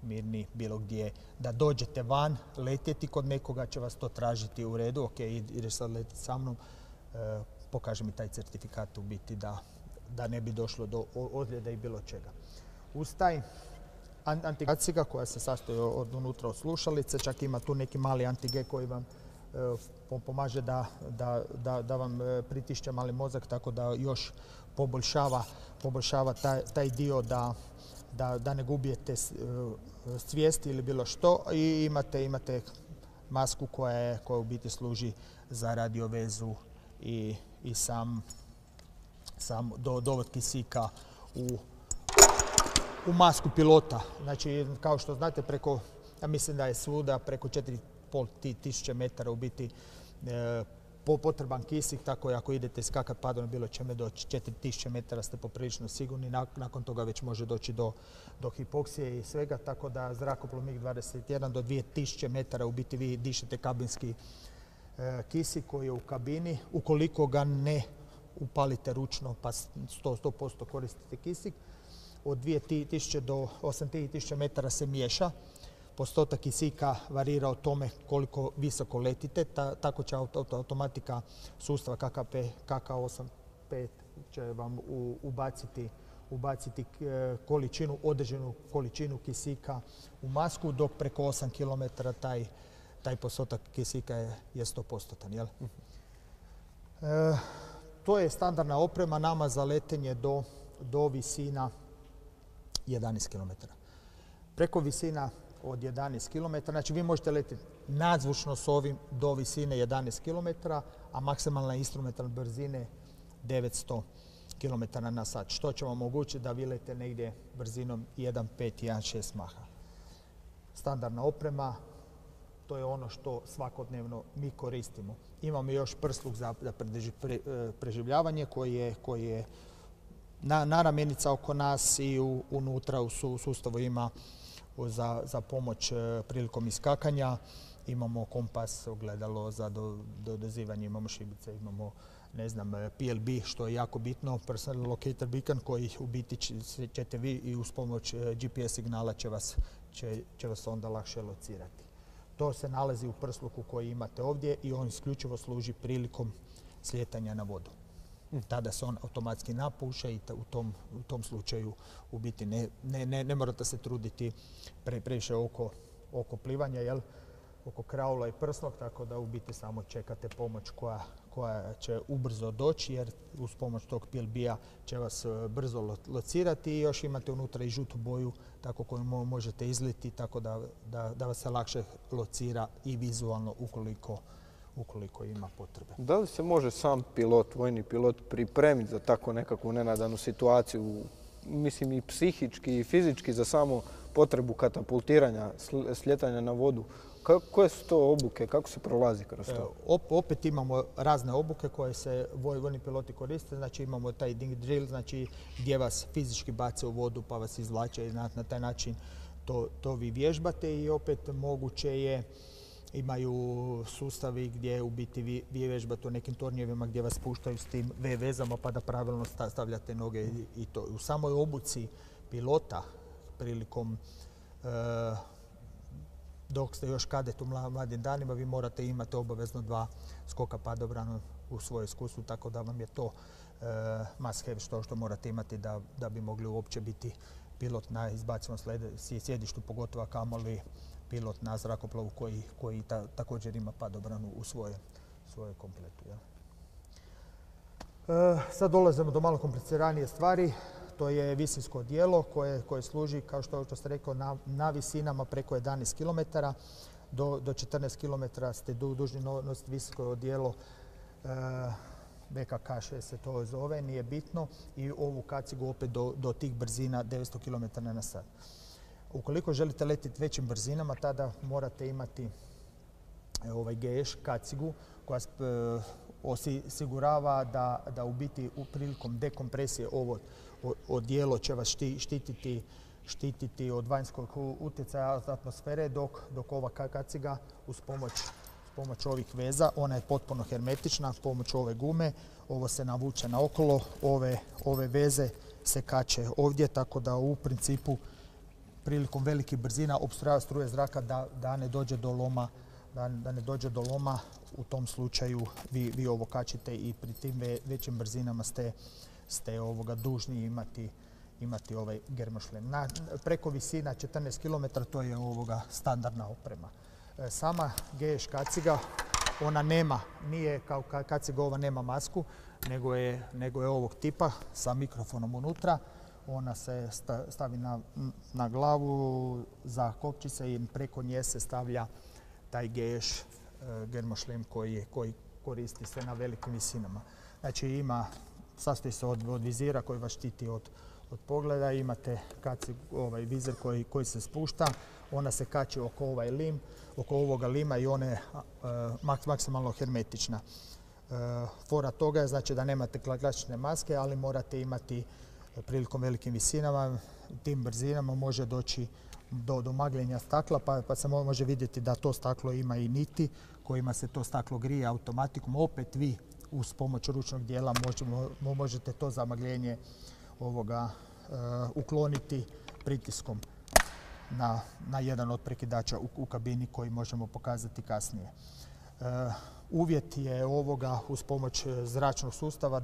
mirni bilo gdje. Da dođete van, letjeti kod nekoga će vas to tražiti u redu. Ok, ideš sad letiti sa mnom, pokaži mi taj certifikat u biti da ne bi došlo do ozljeda i bilo čega. Uz taj anti-G koja se sastoji od unutra od slušalice, čak ima tu neki mali anti-G koji vam pomaže da vam pritišće mali mozak, tako da još poboljšava taj dio da ne gubijete svijest ili bilo što. I imate masku koja u biti služi za radiovezu i sam dovod kisika u masku pilota. Znači, kao što znate, ja mislim da je svuda preko 4.500 metara u biti potreban kisik, tako i ako idete skakati padom bilo čime do 4.000 metara ste poprilično sigurni, nakon toga već može doći do hipoksije i svega, tako da zrakoplov MiG-21 do 2.000 metara u biti vi dišete kabinski kisik koji je u kabini. Ukoliko ga ne upalite ručno pa 100% koristite kisik, od 2.000 do 8.000 metara se miješa. Postotak kisika varira o tome koliko visoko letite, tako će automatika sustava KK85 će vam ubaciti određenu količinu kisika u masku, dok preko 8 km taj postotak kisika je 100%. To je standardna oprema nama za letenje do visina 11 km. Preko visina od 11 km, znači vi možete letiti nadzvučno s ovim do visine 11 km, a maksimalna instrumentalna brzine 900 km na sat, što će vam omogućiti da vi lete negdje brzinom 1.5, 1.6 maha. Standardna oprema, to je ono što svakodnevno mi koristimo. Imamo još prsluk za preživljavanje koji je naramenica oko nas i unutra u sustavu ima za pomoć prilikom iskakanja. Imamo kompas, ogledalo za dodazivanje, imamo šibice, imamo PLB, što je jako bitno, Personal Locator Beacon, koji u biti ćete vi i uz pomoć GPS signala će vas onda lakše locirati. To se nalazi u prsluku koji imate ovdje i on isključivo služi prilikom slijetanja na vodu. Tada se on automatski napuše i u tom slučaju u biti ne morate se truditi previše oko plivanja, oko kraula i prslog, tako da u biti samo čekate pomoć koja će ubrzo doći, jer uz pomoć tog PLB-a će vas brzo locirati i još imate unutra i žutu boju tako koju možete izliti, tako da vas se lakše locira i vizualno ukoliko ima potrebe. Da li se može sam pilot, vojni pilot, pripremiti za tako nekakvu nenadanu situaciju, mislim i psihički i fizički, za samu potrebu katapultiranja, slijetanja na vodu? Koje su to obuke? Kako se prolazi kroz to? Opet imamo razne obuke koje se vojni piloti koriste. Znači imamo taj ding drill, znači gdje vas fizički bace u vodu pa vas izvlače i na taj način to vi vježbate. I opet moguće je, imaju sustavi gdje u biti vi vježbate u nekim tornjevima gdje vas puštaju s tim vezama pa da pravilno stavljate noge i to. U samoj obuci pilota prilikom dok ste još kadet u mladim danima, vi morate imati obavezno 2 skoka padobrana u svoje iskustvu, tako da vam je to must have što morate imati da bi mogli uopće biti pilot na izbacivom sjedištu, pogotovo kamoli pilot na zrakoplovu koji također ima padobranu u svoje kompletu. Sad dolazimo do malo kompliciranije stvari. To je visinsko odijelo koje služi, kao što ste rekao, na visinama preko 11 km. Do 14 km ste dužni nositi visinsko odijelo. VKK-6 se to zove, nije bitno. I ovu kacigu opet do tih brzina 900 km/h. Ukoliko želite letiti većim brzinama, tada morate imati ovaj GŠ kacigu koja osigurava da u biti prilikom dekompresije ovo odijelo će vas štititi od vanjskog utjecaja atmosfere, dok ova kaciga uz pomoć ovih veza, ona je potpuno hermetična, s pomoć ove gume, ovo se navuče naokolo, ove veze se kače ovdje, tako da u principu prilikom velikih brzina opstruira struje zraka da ne dođe do loma. U tom slučaju vi ovo kačite i pri tim većim brzinama ste dužni imati ovaj germošlem. Preko visina 14 km to je standardna oprema. Sama GŠ kaciga, ona nije kao kaciga, ova nema masku, nego je ovog tipa sa mikrofonom unutra. Ona se stavi na glavu za kopčice i preko nje se stavlja taj GŠ germošlem koji koristi se na velikim visinama. Znači sastoji se od vizira koji vas štiti od pogleda, imate ovaj vizir koji se spušta, ona se kači oko ovoga lima i ona je maksimalno hermetična. Fora toga je znači da nemate klasične maske, ali morate imati prilikom velikim visinama, tim brzinama može doći do magljenja stakla, pa se može vidjeti da to staklo ima i niti kojima se to staklo grije automatikom. Opet vi uz pomoć ručnog dijela možete to zamagljenje ukloniti pritiskom na jedan od prekidača u kabini koji možemo pokazati kasnije. Uvjet je ovoga uz pomoć zračnog sustava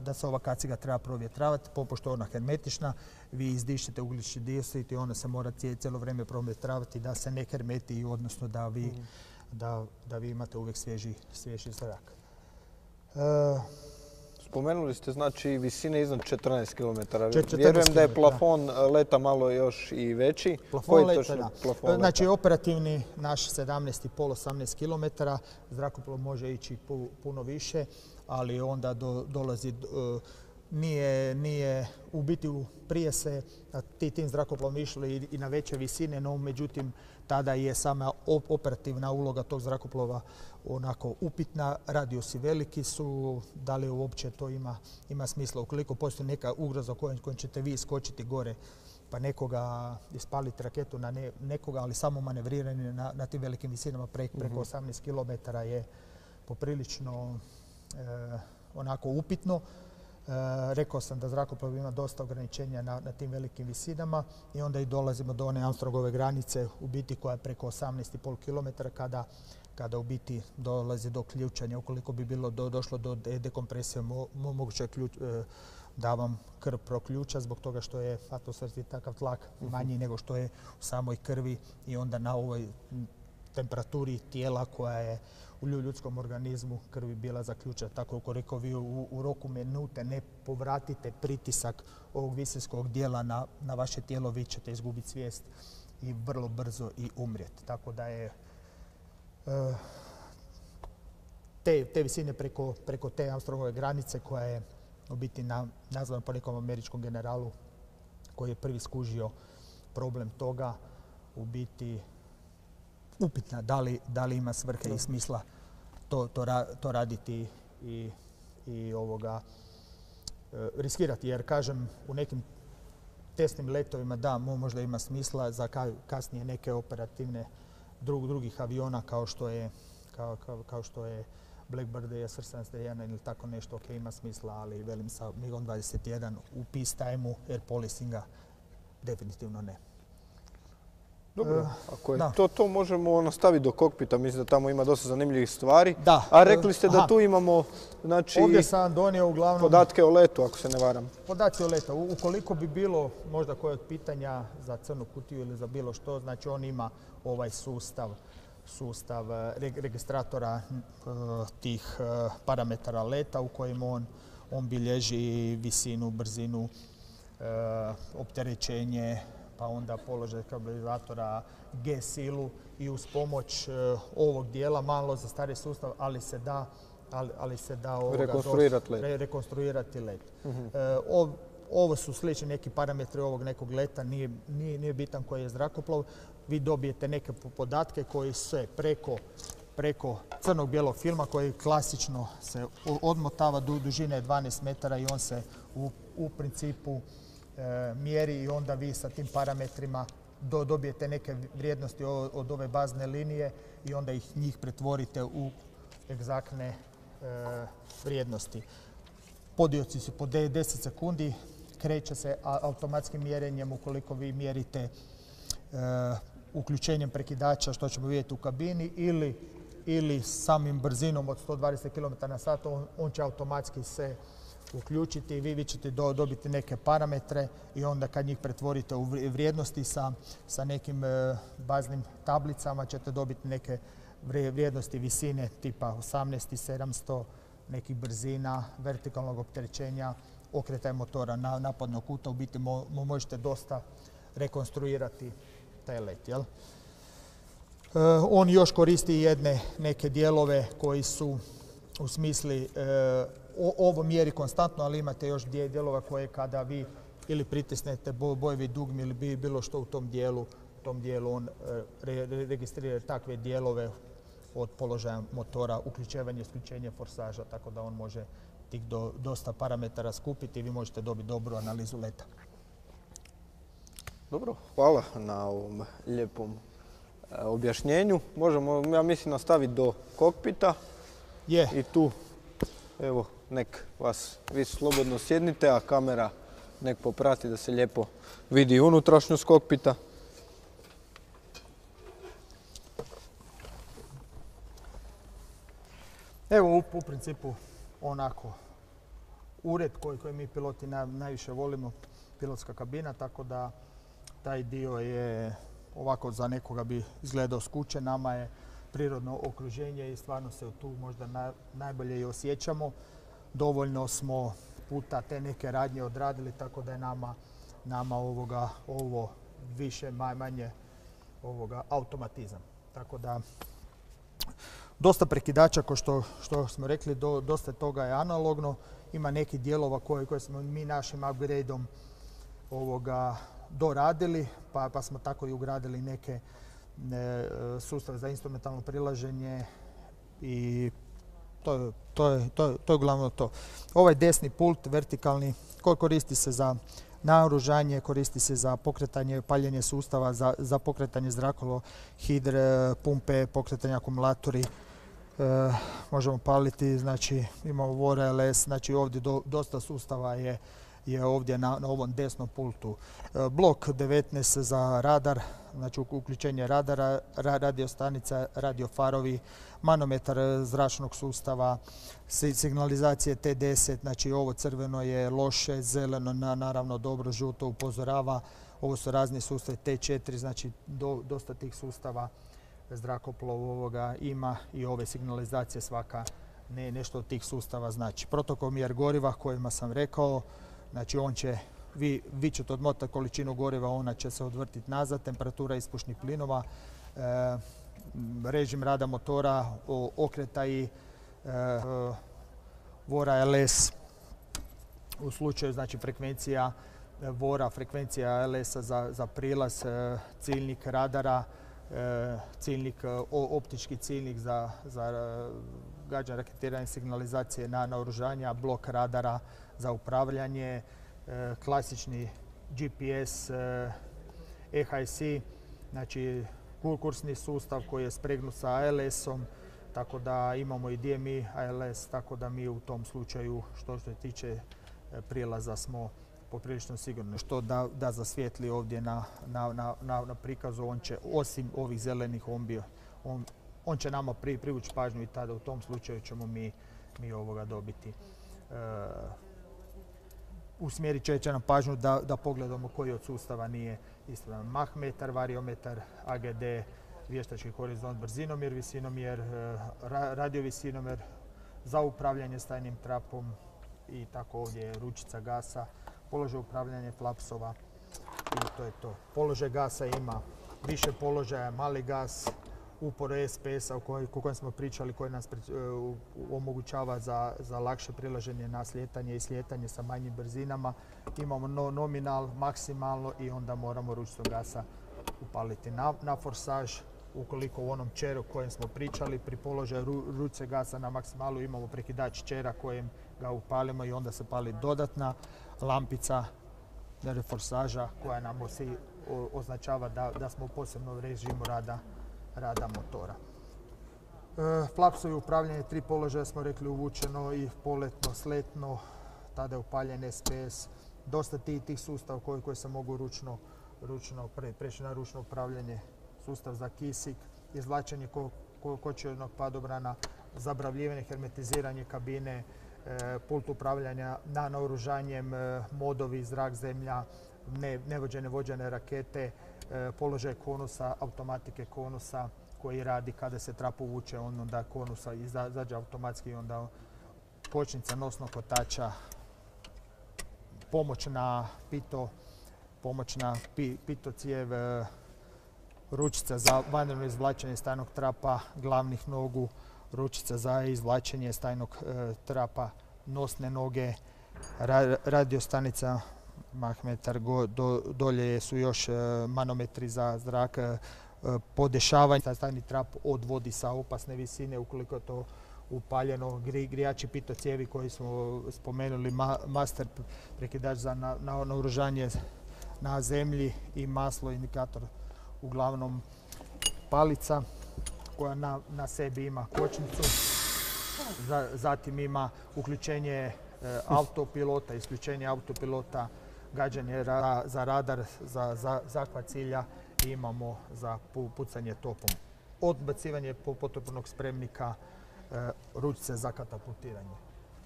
da se ova kaciga treba provjetravati, pošto je ona hermetična, vi izdišete ugljični dioksid i ona se mora cijelo vrijeme provjetravati da se ne hermeti, odnosno da vi imate uvijek svježi zrak. Spomenuli ste znači visine iznad 14 km. Vjerujem da je plafon leta malo još i veći. Plafon leta, da. Znači operativni naš 17,5-18 km. Zrakoplov može ići puno više, ali onda dolazi nije u biti prije se tim zrakoplovom išli i na veće visine, no međutim tada je sama operativna uloga tog zrakoplova onako upitna. Radijusi veliki su, da li uopće to ima smisla. Ukoliko postoji neka ugroza kojom ćete vi skočiti gore pa nekoga ispaliti raketu na nekoga, ali samo manevriranje na tim velikim visinama preko 18 km je poprilično onako upitno. Rekao sam da zrakoplov ima dosta ograničenja na tim velikim visinama i onda i dolazimo do one Armstrongove granice u biti koja je preko 18,5 km kada u biti dolazi do ključanja. Ukoliko bi bilo došlo do dekompresije, moguće da vam krv proključa zbog toga što je atmosferski takav tlak manji nego što je u samoj krvi i onda na ovoj temperaturi tijela koja je u ljudskom organizmu krvi bila zaključena. Tako ukoliko vi u roku minute ne povratite pritisak ovog visinskog dijela na vaše tijelo, vi ćete izgubiti svijest i vrlo brzo i umrijeti. Tako da je te visine preko te Armstrongove granice koja je u biti nazvana po nekom američkom generalu koji je prvi skužio problem toga, u biti upitna da li ima svrhe i smisla to raditi i riskirati. Jer kažem, u nekim testnim letovima da, možda ima smisla za kasnije neke operativne drugih aviona kao što je Blackbird SR-71 ili tako nešto, ok, ima smisla, ali velim sa MiG-om 21 u peace time-u air policinga definitivno ne. Dobro, ako je to možemo nastaviti do kokpita. Mislim da tamo ima dosta zanimljivih stvari. Da. A rekli ste da tu imamo ovdje sam donio uglavnom podatke o letu, ako se ne varam. Podaci o letu. Ukoliko bi bilo možda koje od pitanja za crnu kutiju ili za bilo što, znači on ima ovaj sustav registratora tih parametara leta u kojim on bilježi visinu, brzinu, opterećenje, pa onda položaj stabilizatora, G-silu i uz pomoć ovog dijela, malo za stari sustav, ali se da rekonstruirati let. Ovo su slični neki parametri ovog nekog leta, nije bitan koji je zrakoplov. Vi dobijete neke podatke koji se preko crnog bijelog filma koji klasično se odmotava, dužine je 12 metara i on se u principu mjeri i onda vi sa tim parametrima dobijete neke vrijednosti od ove bazne linije i onda njih pretvorite u egzaktne vrijednosti. Podioci su po 10 sekundi, kreće se automatskim mjerenjem ukoliko vi mjerite uključenjem prekidača, što ćemo vidjeti u kabini, ili samim brzinom od 120 km/h, on će automatski se uključiti i vi ćete dobiti neke parametre i onda kad njih pretvorite u vrijednosti sa nekim baznim tablicama ćete dobiti neke vrijednosti visine tipa 18,700, nekih brzina, vertikalnog opterećenja, okretaj motora, napadnog kuta. U biti možete dosta rekonstruirati taj let. Jel? On još koristi neke dijelove koji su u smisli ovo mjeri konstantno, ali imate još dijelova koje kada vi ili pritisnete bojevi dugme ili bilo što u tom dijelu on registrira takve dijelove od položaja motora, uključivanje, isključenje forsaža, tako da on može tih dosta parametara skupiti i vi možete dobiti dobru analizu leta. Dobro, hvala na ovom lijepom objašnjenju. Možemo, ja mislim, nastaviti do kokpita. I tu, evo, nek vas vi slobodno sjednite, a kamera nek poprati da se lijepo vidi unutrašnjost kokpita. Evo u principu onako ured koji mi piloti najviše volimo, pilotska kabina, tako da taj dio je ovako za nekoga bi izgledao skučen. Nama je prirodno okruženje i stvarno se tu možda najbolje i osjećamo. Dovoljno smo puta te neke radnje odradili, tako da je nama ovo više manje automatizam. Tako da Dosta prekidača, kao što smo rekli, dosta toga je analogno. Ima nekih dijelova koje smo mi našim upgradeom doradili, pa smo tako i ugradili neke sustave za instrumentalno prilaženje i to je uglavnom to. Ovaj desni pult, vertikalni, koristi se za naoružanje, koristi se za pokretanje, paljenje sustava, za pokretanje zrakolohidre, pumpe, pokretanje akumulatori. Možemo paliti, znači imamo VOR-LS, znači ovdje dosta sustava je ovdje na ovom desnom pultu. Blok 19 za radar, znači uključenje radara, radiostanica, radiofarovi, manometar zračnog sustava, signalizacije T10, znači ovo crveno je loše, zeleno naravno dobro, žuto upozorava. Ovo su razni sustavi T4, znači dosta tih sustava zrakoplov ovoga ima i ove signalizacije svaka nešto od tih sustava znači. Protokomjer goriva kojima sam rekao, znači on će, vi ćete odmotati količinu goriva, ona će se odvrtiti nazad, temperatura ispušnih plinova, režim rada motora, okretaji, VOR-a LS, u slučaju znači frekvencija VOR-a, frekvencija LS-a za prilaz, ciljnik radara, ciljnik, optički ciljnik za gađanje, raketiranje, signalizacije na naoružanja, blok radara za upravljanje, klasični GPS, EHC, znači kursni sustav koji je spregnut sa ALS-om, tako da imamo i DMI, ALS, tako da mi u tom slučaju što se tiče prilaza smo poprilično sigurni. Što da zasvijetli ovdje na prikazu, on će osim ovih zelenih on će nama privući pažnju i tada u tom slučaju ćemo mi ovoga dobiti. Usmjerit će nam pažnju da pogledamo koji od sustava nije ispravan. Mahmetar, variometar, AGD, vještački horizont, brzinomjer, visinomjer, radiovisinomjer za upravljanje stajnim trapom i tako ovdje je ručica gasa, položaj upravljanja flapsova i to je to. Položaj gasa ima više položaja, mali gas, upor SPS-a o kojem smo pričali, koji nas omogućava za lakše prilaženje na slijetanje i slijetanje sa manjim brzinama. Imamo nominal, maksimalno i onda moramo ručicom gasa upaliti na forsaž. Ukoliko u onom čeru o kojem smo pričali, pri položaju ručice gasa na maksimalu imamo prekidač čera kojem ga upalimo i onda se pali dodatna lampica forsaža koja nam označava da smo u posebnom režimu rada motora. Flapsovi upravljanje, 3 položaja smo rekli, uvučeno i poletno, sletno, tada je upaljen SPS. Dosta tih sustava koji se mogu ručno preći na ručno upravljanje. Sustav za kisik, izvlačenje kočionog padobrana, zabravljivanje, hermetiziranje kabine, pult upravljanja naoružanjem, modovi, zrak, zemlja, nevođene vođene rakete, položaj konusa, automatike konusa koji radi kada se trap uvuče, onda konusa izađe automatski i onda kočnica nosnog kotača, pomoćna pito cijev, ručica za vanredno izvlačenje stajnog trapa, glavnih nogu, ručica za izvlačenje stajnog trapa, nosne noge, radiostanica, mahmetar, dolje su još manometri za zrak, podešavanje. Stajni trap odvodi sa opasne visine ukoliko je to upaljeno, grijači pito cijevi koji smo spomenuli, master prekidač za naoružanje na zemlji i maslo indikator, uglavnom palica koja na sebi ima kočnicu, zatim ima uključenje autopilota, isključenje autopilota, gađanje za radar, za zahvat cilja i imamo za pucanje topom. Odbacivanje potopnog spremnika, ručice za katapultiranje,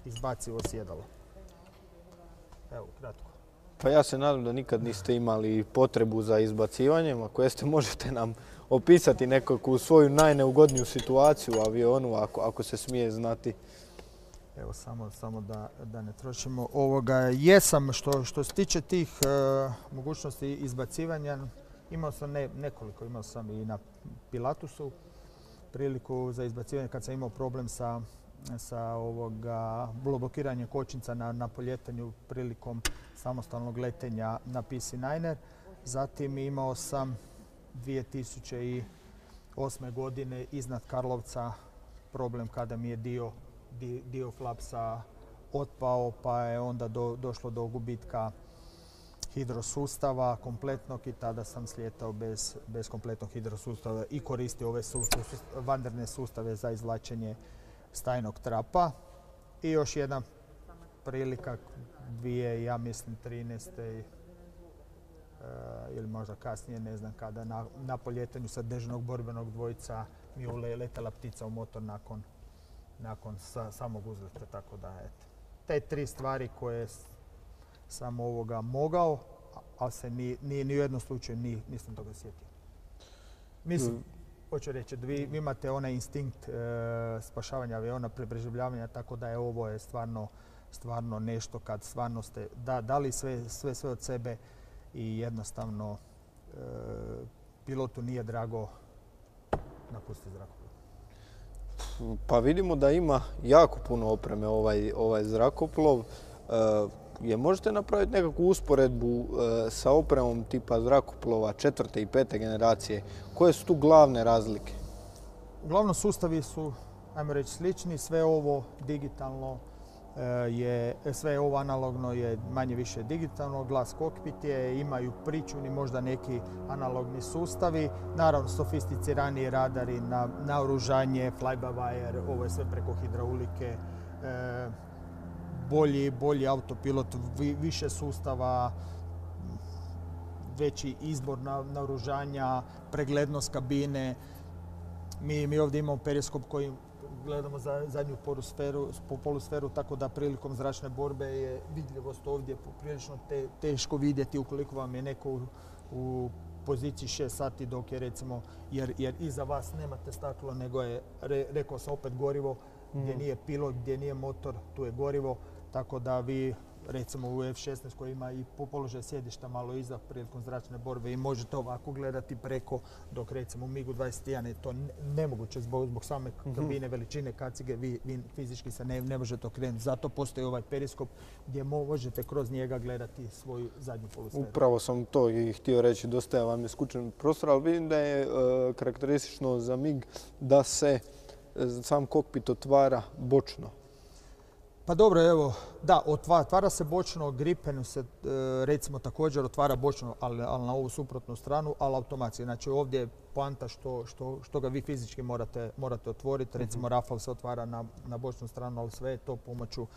izbacivo sjedalo. Evo, kratko. Pa ja se nadam da nikad niste imali potrebu za izbacivanjem. Ako jeste, možete nam opisati nekakvu svoju najneugodniju situaciju u avionu, ako se smije znati. Evo, samo da ne trošimo ovoga. Jesam, što se tiče tih mogućnosti izbacivanja, imao sam nekoliko. Imao sam i na Pilatusu, priliku za izbacivanje kad sam imao problem sa blokiranjem kočnica na poljetanju prilikom samostalnog letenja na PC-9er. Zatim imao sam 2008. godine iznad Karlovca problem kada mi je dio flapsa otpao, pa je onda došlo do gubitka hidrosustava kompletnog i tada sam slijetao bez kompletnog hidrosustava i koristio ove vanderne sustave za izvlačenje stajnog trapa. I još jedna prilika, ja mislim 13. Ili možda kasnije, ne znam kada, na poljetanju sa dežurnog borbenog dvojca mi je uletela ptica u motor nakon samog uzleta. Tako da, eto. Te 3 stvari koje sam mogao, ali se ni u jednom slučaju nisam toga sjetio. Mislim, hoću reći, vi imate onaj instinkt spašavanja aviona, preživljavanja, tako da je ovo je stvarno nešto kad stvarno ste dali sve od sebe i jednostavno pilotu nije drago napustiti zrakoplov. Pa vidimo da ima jako puno opreme ovaj zrakoplov. Možete napraviti nekakvu usporedbu sa opremom tipa zrakoplova 4. i 5. generacije? Koje su tu glavne razlike? Uglavnom sustavi su, ajmo reći, slični. Sve ovo digitalno sve ovo analogno je manje više digitalno. Glas kokpit je, imaju pričuvni možda neki analogni sustavi. Naravno, sofisticiraniji radari, naoružanje, fly-by-wire, ovo je sve preko hidraulike. Bolji autopilot, više sustava, veći izbor naoružanja, preglednost kabine. Mi ovdje imamo periskop koji gledamo zadnju polusferu, tako da prilikom zračne borbe je vidljivost ovdje poprilično teško vidjeti ukoliko vam je neko u poziciji 6 sati dok je recimo, jer iza vas nemate staklo, nego je, rekao sam opet, gorivo, gdje nije pilot, gdje nije motor, tu je gorivo. Tako da vi, recimo u F-16 koji ima i položaj sjedišta malo iza prilikom zračne borbe i možete ovako gledati preko, dok recimo u MiG-u 21 je to nemoguće zbog same kabine, veličine kacige, vi fizički se ne možete okrenuti. Zato postoji ovaj periskop gdje možete kroz njega gledati svoju zadnju polusferu. Upravo sam to i htio reći, dosta vam je skučen prostor, ali vidim da je karakteristično za MiG da se sam kokpit otvara bočno. Pa dobro, evo, da, otvara se bočno, Gripenu se recimo također otvara bočno, ali na ovu suprotnu stranu, ali automatski. Znači ovdje je poanta što ga vi fizički morate otvoriti. Recimo Rafale se otvara na bočnu stranu, ali sve je to pomoću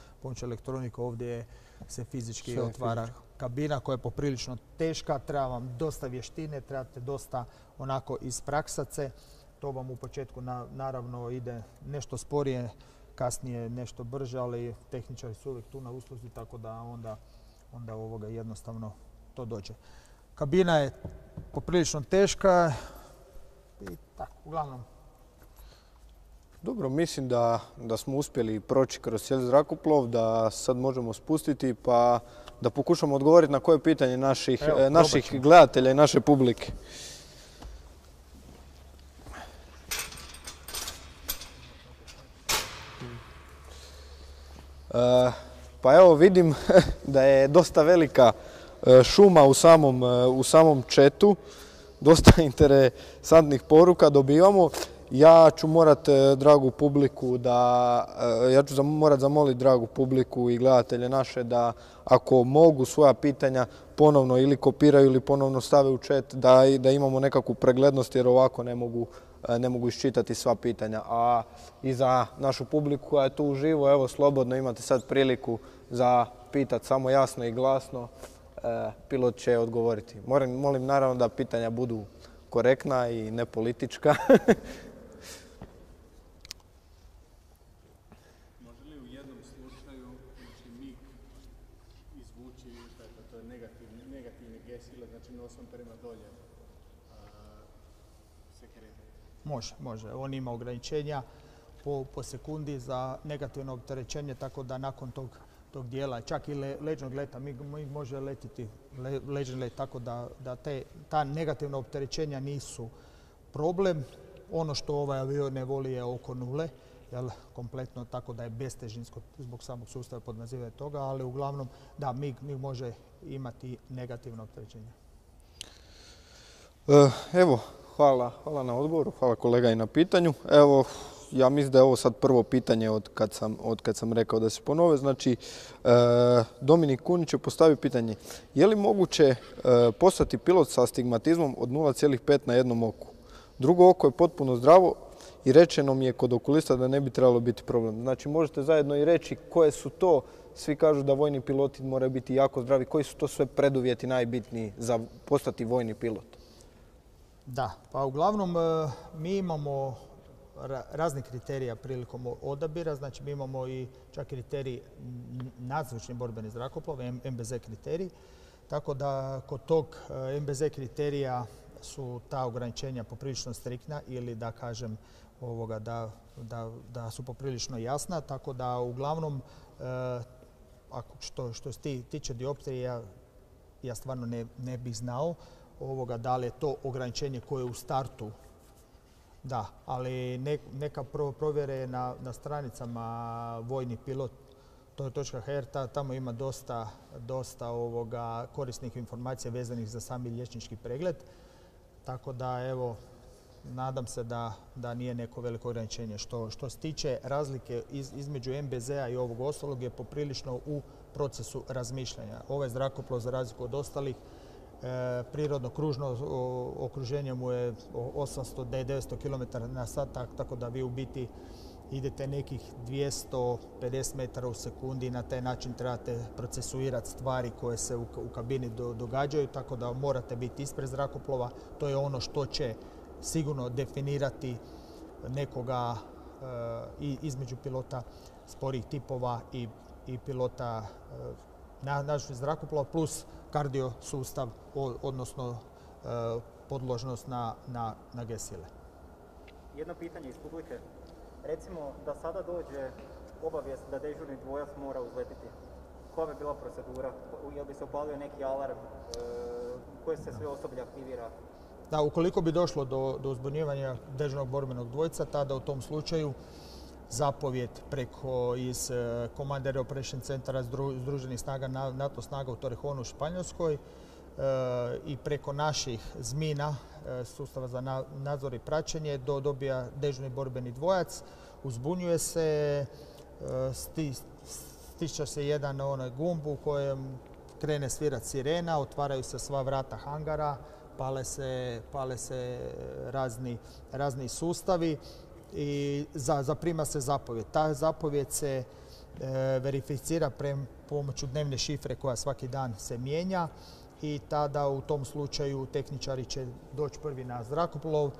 elektronike. Ovdje se fizički otvara kabina koja je poprilično teška, treba vam dosta vještine, trebate dosta onako ispraksat se. To vam u početku naravno ide nešto sporije, kasnije nešto brže, ali tehničari su uvijek tu na usluzi, tako da onda jednostavno to dođe. Kabina je poprilično teška i tako, uglavnom. Dobro, mislim da smo uspjeli proći kroz cijeli zrakoplov, da sad možemo spustiti pa da pokušamo odgovoriti na koje pitanje naših gledatelja i naše publike. Pa evo vidim da je dosta velika šuma u samom chatu, dosta interesantnih poruka dobivamo. Ja ću morat zamoliti dragu publiku i gledatelje naše da ako mogu svoja pitanja ponovno ili kopiraju ili ponovno stave u chat, da imamo nekakvu preglednost jer ovako ne mogu iščitati sva pitanja. A i za našu publiku koja je tu uživo, evo slobodno imate sad priliku za pitati samo jasno i glasno. Pilot će odgovoriti. Molim naravno da pitanja budu korektna i nepolitička. Može li u jednom slučaju MiG izvući to je negativni G sile, znači nosom prema dolje se krene? Može. On ima ograničenja po sekundi za negativno opterećenje, tako da nakon tog dijela, čak i leđnog leta, MiG može letiti leđni let, tako da ta negativna opterećenja nisu problem. Ono što ovaj avion ne voli je oko nule, jel, kompletno, tako da je bestežinsko zbog samog sustava pod nazivanje toga, ali uglavnom da, MIG može imati negativno opterećenje. Evo, hvala na odgovoru, hvala kolega i na pitanju. Evo, ja mislim da je ovo sad prvo pitanje od kad sam rekao da se ponove. Znači, Dominik Kunić je postavio pitanje, je li moguće postati pilot sa astigmatizmom od 0,5 na jednom oku? Drugo oko je potpuno zdravo i rečeno mi je kod okulista da ne bi trebalo biti problem. Znači, možete zajedno i reći koje su to, svi kažu da vojni piloti moraju biti jako zdravi, koji su to sve preduvjeti najbitniji za postati vojni pilot? Da, pa uglavnom mi imamo raznih kriterija prilikom odabira, znači mi imamo i čak kriterij nadzvučni borbeni zrakoplov, MBZ kriterij, tako da kod tog MBZ kriterija su ta ograničenja poprilično striktna ili da kažem da su poprilično jasna, tako da uglavnom što se tiče dioptrije ja stvarno ne bih znao da li je to ograničenje koje je u startu. Da, ali neka provjere na stranicama vojni pilot.hr, tamo ima dosta korisnih informacija vezanih za sami liječnički pregled. Tako da, evo, nadam se da nije neko veliko ograničenje. Što se tiče razlike između MBZ-a i ovog ostalog je poprilično u procesu razmišljanja. Ovaj zrakoplov, za razliku od ostalih, prirodno kružno okruženje mu je 800-900 km na sat, tako da vi u biti idete nekih 250 metara u sekundi i na taj način trebate procesuirati stvari koje se u kabini događaju, tako da morate biti ispred zrakoplova. To je ono što će sigurno definirati nekoga između pilota sporijih tipova i pilota naših zrakoplova plus kardio sustav, odnosno podložnost na gesile. Jedno pitanje iz publike. Recimo da sada dođe obavijest da dežurni dvojac mora uzletiti. Koja bi bila procedura? Jel bi se upalio neki alarm? Koje se sve osoblje aktivira? Da, ukoliko bi došlo do uzbunjivanja dežurnog borbenog dvojca, tada u tom slučaju zapovjed preko iz Command Air Operation centara Združenih snaga NATO snaga u Torrejonu u Španjolskoj i preko naših ZMINA, sustava za nadzor i praćenje, dobija dežurni borbeni dvojac, uzbunjuje se, stišća se jedan gumb u kojem krene svirati sirena, otvaraju se sva vrata hangara, pale se razni sustavi i zaprima se zapovjed. Ta zapovjed se verificira pomoću dnevne šifre koja svaki dan se mijenja i tada u tom slučaju tehničari će doći prvi na zrakoplov,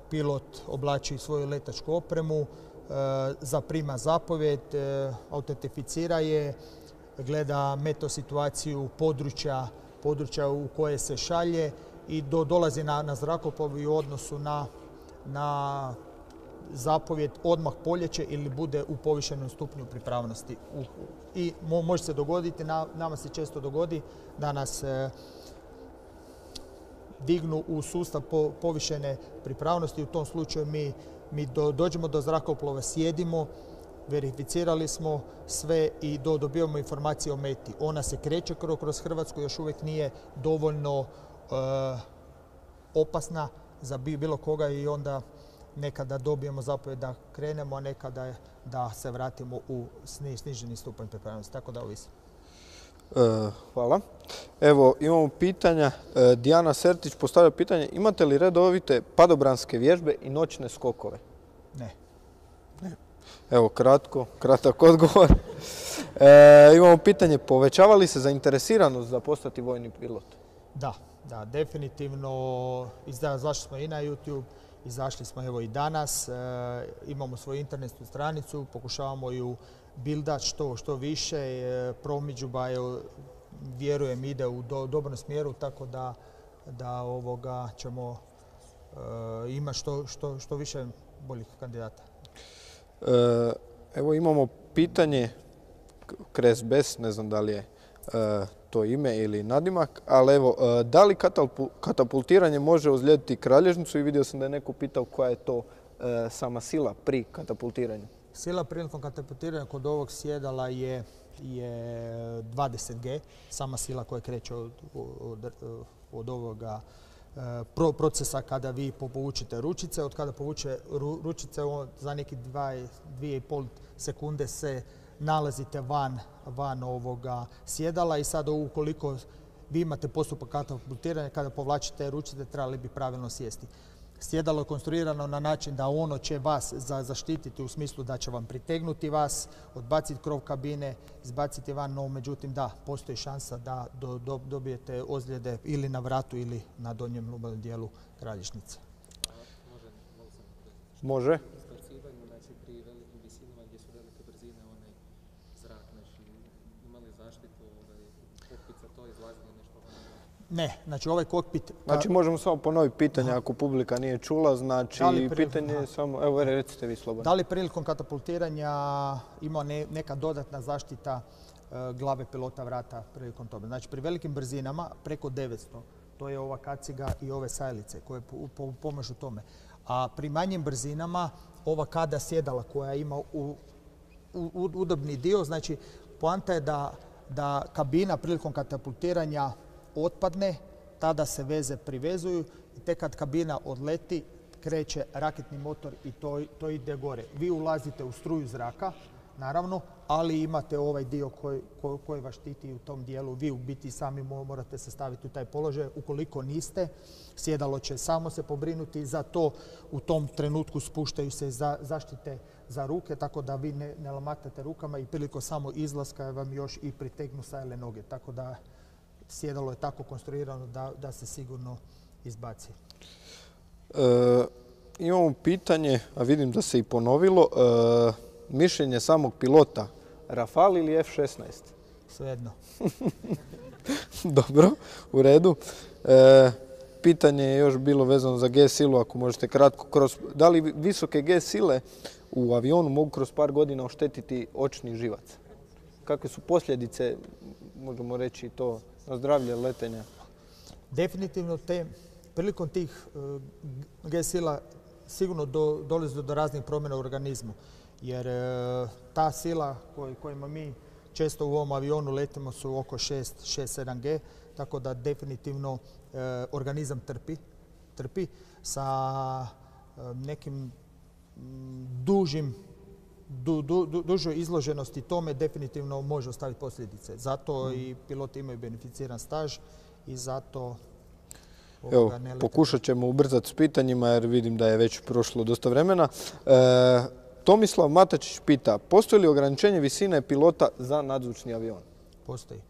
pilot oblači svoju letačku opremu, zaprima zapovjed, autentificira je, gleda meteo-situaciju područja u koje se šalje i dolazi na zrakoplov i u odnosu na zapovjed odmah poljeće ili bude u povišenom stupnju pripravnosti. I može se dogoditi, nama se često dogodi da nas dignu u sustav povišene pripravnosti. U tom slučaju mi dođemo do zrakoplova, sjedimo, verificirali smo sve i dobivamo informacije o meti. Ona se kreće kroz Hrvatsku, još uvijek nije dovoljno opasna za bilo koga i onda nekada dobijemo zapovjed da krenemo, a nekada da se vratimo u sniženi stupanj pripravnosti. Tako da ovisi. Hvala. Evo, imamo pitanja. Dijana Sertić postavlja pitanje, imate li redovite padobranske vježbe i noćne skokove? Ne. Evo, kratak odgovor. Imamo pitanje, povećava li se zainteresiranost za postati vojni pilot? Da, definitivno. Izašli smo i na YouTube, izašli smo evo i danas. Imamo svoju internetsku stranicu, pokušavamo ju bildati što više. Promidžba je, vjerujem, ide u dobrom smjeru, tako da ćemo imati što više boljih kandidata. Evo imamo pitanje Kresbes, ne znam da li je to ime ili nadimak, ali evo, da li katapultiranje može ozlijediti kralježnicu i vidio sam da je neko pitao koja je to sama sila pri katapultiranju. Sila prilikom katapultiranja kod ovog sjedala je 20G, sama sila koja kreće od ovoga procesa kada vi povučete ručice. Od kada povuče ručice, za neki 2,5 sekunde se nalazite van ovoga sjedala i sada ukoliko vi imate postupak katapultiranja, kada povlačite ručice, trebali bi pravilno sjesti. Sjedalo je konstruirano na način da ono će vas zaštititi u smislu da će vam pritegnuti vas, odbaciti krov kabine, izbaciti van, no međutim da, postoji šansa da dobijete ozljede ili na vratu ili na donjem lubavnom dijelu kralježnice. Može. Izbacivanju, znači pri velikim visinama gdje su velike brzine, onaj zrak, znači imali zaštitu, kokpit za to izlazili nešto van? Ne, znači ovaj kokpit... Znači možemo samo ponoviti pitanje ako publika nije čula, znači pitanje je samo, evo recite vi slobodno. Da li prilikom katapultiranja ima neka dodatna zaštita glave pilota vrata prilikom toga? Znači pri velikim brzinama preko 900, to je ova kaciga i ove sajlice koje pomažu tome. A pri manjim brzinama ova kada sjedala koja ima udobni dio, znači poanta je da kabina prilikom katapultiranja otpadne, tada se veze privezuju i tek kad kabina odleti kreće raketni motor i to ide gore. Vi ulazite u struju zraka, naravno, ali imate ovaj dio koji vas štiti u tom dijelu. Vi u biti sami morate se staviti u taj položaj. Ukoliko niste, sjedalo će samo se pobrinuti za to. U tom trenutku spuštaju se zaštite za ruke, tako da vi ne lamatate rukama i prilikom samo izlaska vam još i pritegnu stajale noge. Tako da sjedalo je tako konstruirano da se sigurno izbaci. Imamo pitanje, a vidim da se i ponovilo, mišljenje samog pilota, Rafale ili F-16? Svejedno. Dobro, u redu. Pitanje je još bilo vezano za G-silu, ako možete kratko. Da li visoke G-sile u avionu mogu kroz par godina oštetiti očni živac? Kakve su posljedice, možemo reći to, na zdravlje letenja? Definitivno prilikom tih G-sila sigurno dolazi do raznih promjena u organizmu. Jer ta sila kojima mi često u ovom avionu letimo su oko 6-7 G, tako da definitivno organizam trpi sa nekim dužoj izloženosti tome definitivno može ostaviti posljedice. Zato i piloti imaju beneficiran staž i zato Evo, pokušat ćemo ubrzati s pitanjima jer vidim da je već prošlo dosta vremena. Tomislav Matačić pita, postoji li ograničenje visine pilota za nadzvučni avion? Postoji.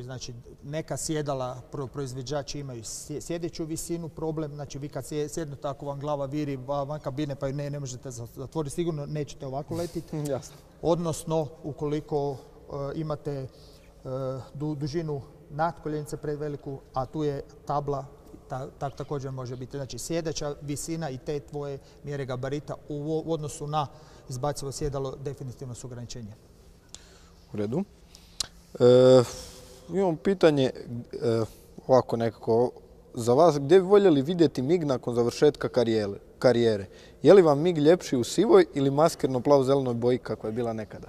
Znači, neka sjedala proizvođači imaju sjedeću visinu, problem. Znači, vi kad sjednete, ako vam glava viri van kabine pa ne možete zatvoriti, sigurno nećete ovako letiti. Jasno. Odnosno, ukoliko imate dužinu nadkoljenice predveliku, a tu je tabla, također može biti. Znači, sjedeća visina i te tvoje mjere gabarita u odnosu na izbacivo sjedalo definitivno su ograničenje. U redu. Imam pitanje ovako nekako za vas. Gdje bi voljeli vidjeti MIG nakon završetka karijere? Je li vam MIG ljepši u sivoj ili maskirno plavo-zelenoj boji kakva je bila nekada?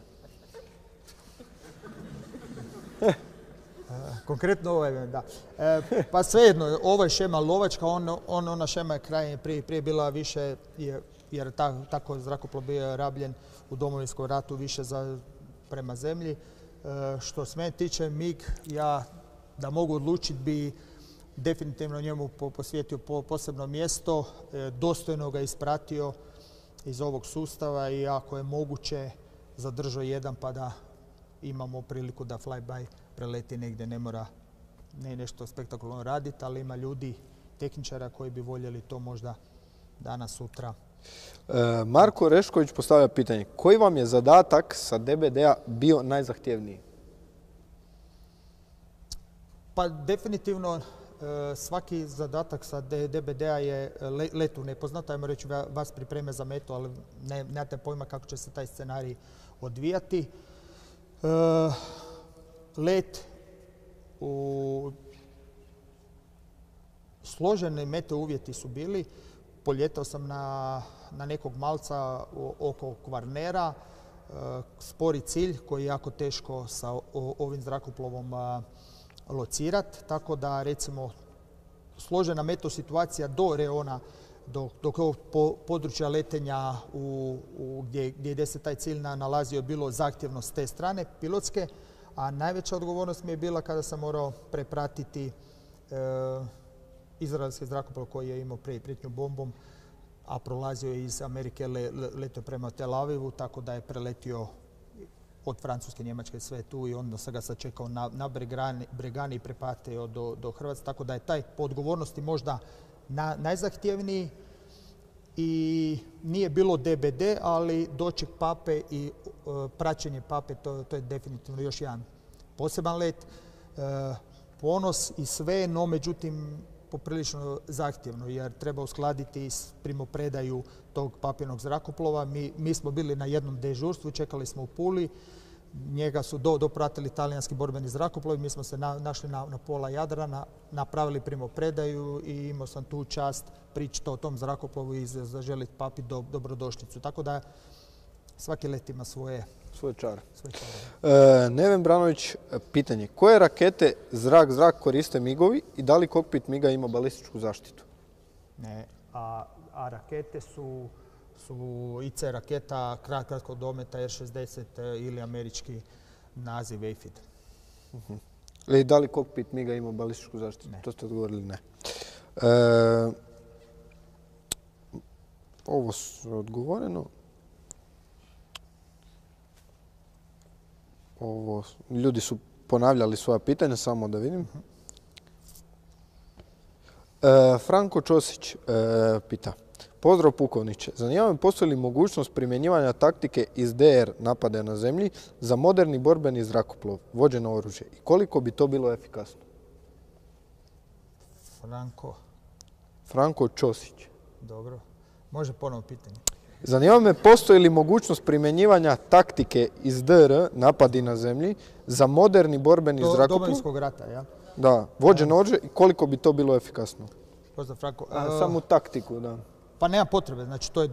Konkretno ovaj, da. Pa svejedno, ovo je šema lovačka, ona šema je krajnje prije bila više, jer tako zrakoplov bio rabljen u Domovinskom ratu više prema zemlji. Što se mene tiče, MIG, ja da mogu odlučiti bi definitivno njemu posvetio posebno mjesto, dostojno ga ispratio iz ovog sustava i ako je moguće zadržao jedan pa da imamo priliku da flyby preleti negdje, ne mora nešto spektakularno raditi, ali ima ljudi, tehničara koji bi voljeli to možda danas, sutra. Marko Rešković postavlja pitanje, koji vam je zadatak sa DBD-a bio najzahtjevniji? Pa definitivno svaki zadatak sa DBD-a je letu nepoznat, ajmo reći vas pripreme za metu, ali nemate pojma kako će se taj scenarij odvijati. Let Složeni meteo uvjeti su bili. Poljetao sam na nekog malca oko Kvarnera, spori cilj koji je jako teško sa ovim zrakoplovom locirati. Tako da, recimo, složena meteo situacija do Reona, dok ovog područja letenja gdje se taj cilj nalazio, bilo zahtjevno s te strane pilotske, a najveća odgovornost mi je bila kada sam morao prepratiti izraelski zrakoplov koji je imao prijetnju bombom, a prolazio je iz Amerike, letio prema Tel Avivu, tako da je preletio od Francuske, Njemačke, sve tu i onda sam ga sačekao na Bregani i prepatio do Hrvatske. Tako da je taj po odgovornosti možda najzahtjevniji i nije bilo DBD, ali doček Pape i praćenje Pape, to je definitivno još jedan poseban let. Ponos i sve, no međutim poprilično zahtjevno jer treba uskladiti primopredaju tog Papinog zrakoplova. Mi smo bili na jednom dežurstvu, čekali smo u Puli, njega su dopratili talijanski borbeni zrakoplovi, mi smo se našli na pola Jadrana, napravili primopredaju i imao sam tu čast pričati o tom zrakoplovu i zaželiti Papi dobrodošlicu. Tako da svaki let ima svoje čare. Neven Branović, pitanje. Koje rakete zrak koriste MIG-ovi i da li kokpit MIG-a ima balističku zaštitu? Ne, a rakete su IC raketa kratkog dometa R-60 ili američki naziv AFID. I da li kokpit MIG-a ima balističku zaštitu? Ne. To ste odgovorili ne. Ovo je odgovoreno. Ljudi su ponavljali svoja pitanja, samo da vidim. Franko Ćosić pita. Pozdrav pukovniče. Zanima me postoji li mogućnost primjenjivanja taktike iz DR napada na zemlji za moderni borbeni zrakoplov, vođeno oružje i koliko bi to bilo efikasno? Franko Ćosić. Dobro. Može ponovo pitanje. Zanima me postoji li mogućnost primjenjivanja taktike iz DR napadi na zemlji za moderni borbeni zrakoplov? Domovinskog rata, ja? Da, vođeno oružje i koliko bi to bilo efikasno? Pozdrav, Franko. Samo taktiku, da. Pa nema potrebe, znači to je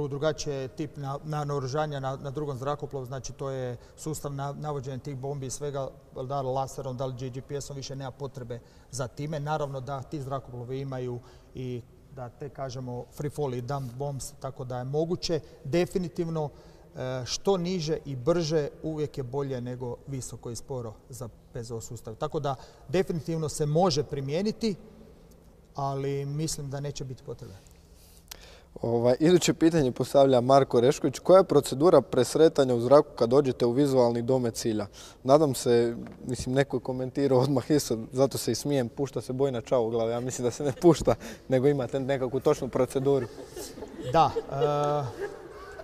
drugačiji tip naoružanja na drugom zrakoplovu, znači to je sustav navođenja tih bombi i svega, da li laserom, da li GPS-om, više nema potrebe za time. Naravno da ti zrakoplovi imaju i da te kažemo free fall i dump bombs, tako da je moguće. Definitivno što niže i brže uvijek je bolje nego visoko i sporo za PZO sustav. Tako da definitivno se može primijeniti, ali mislim da neće biti potrebe. Iduće pitanje postavlja Marko Rešković. Koja je procedura presretanja u zraku kad dođete u vizualni domet cilja? Nadam se, neko je komentirao odmah isto, zato se i smijem, pušta se bojna čao u glavi. Ja mislim da se ne pušta, nego imate nekakvu točnu proceduru. Da.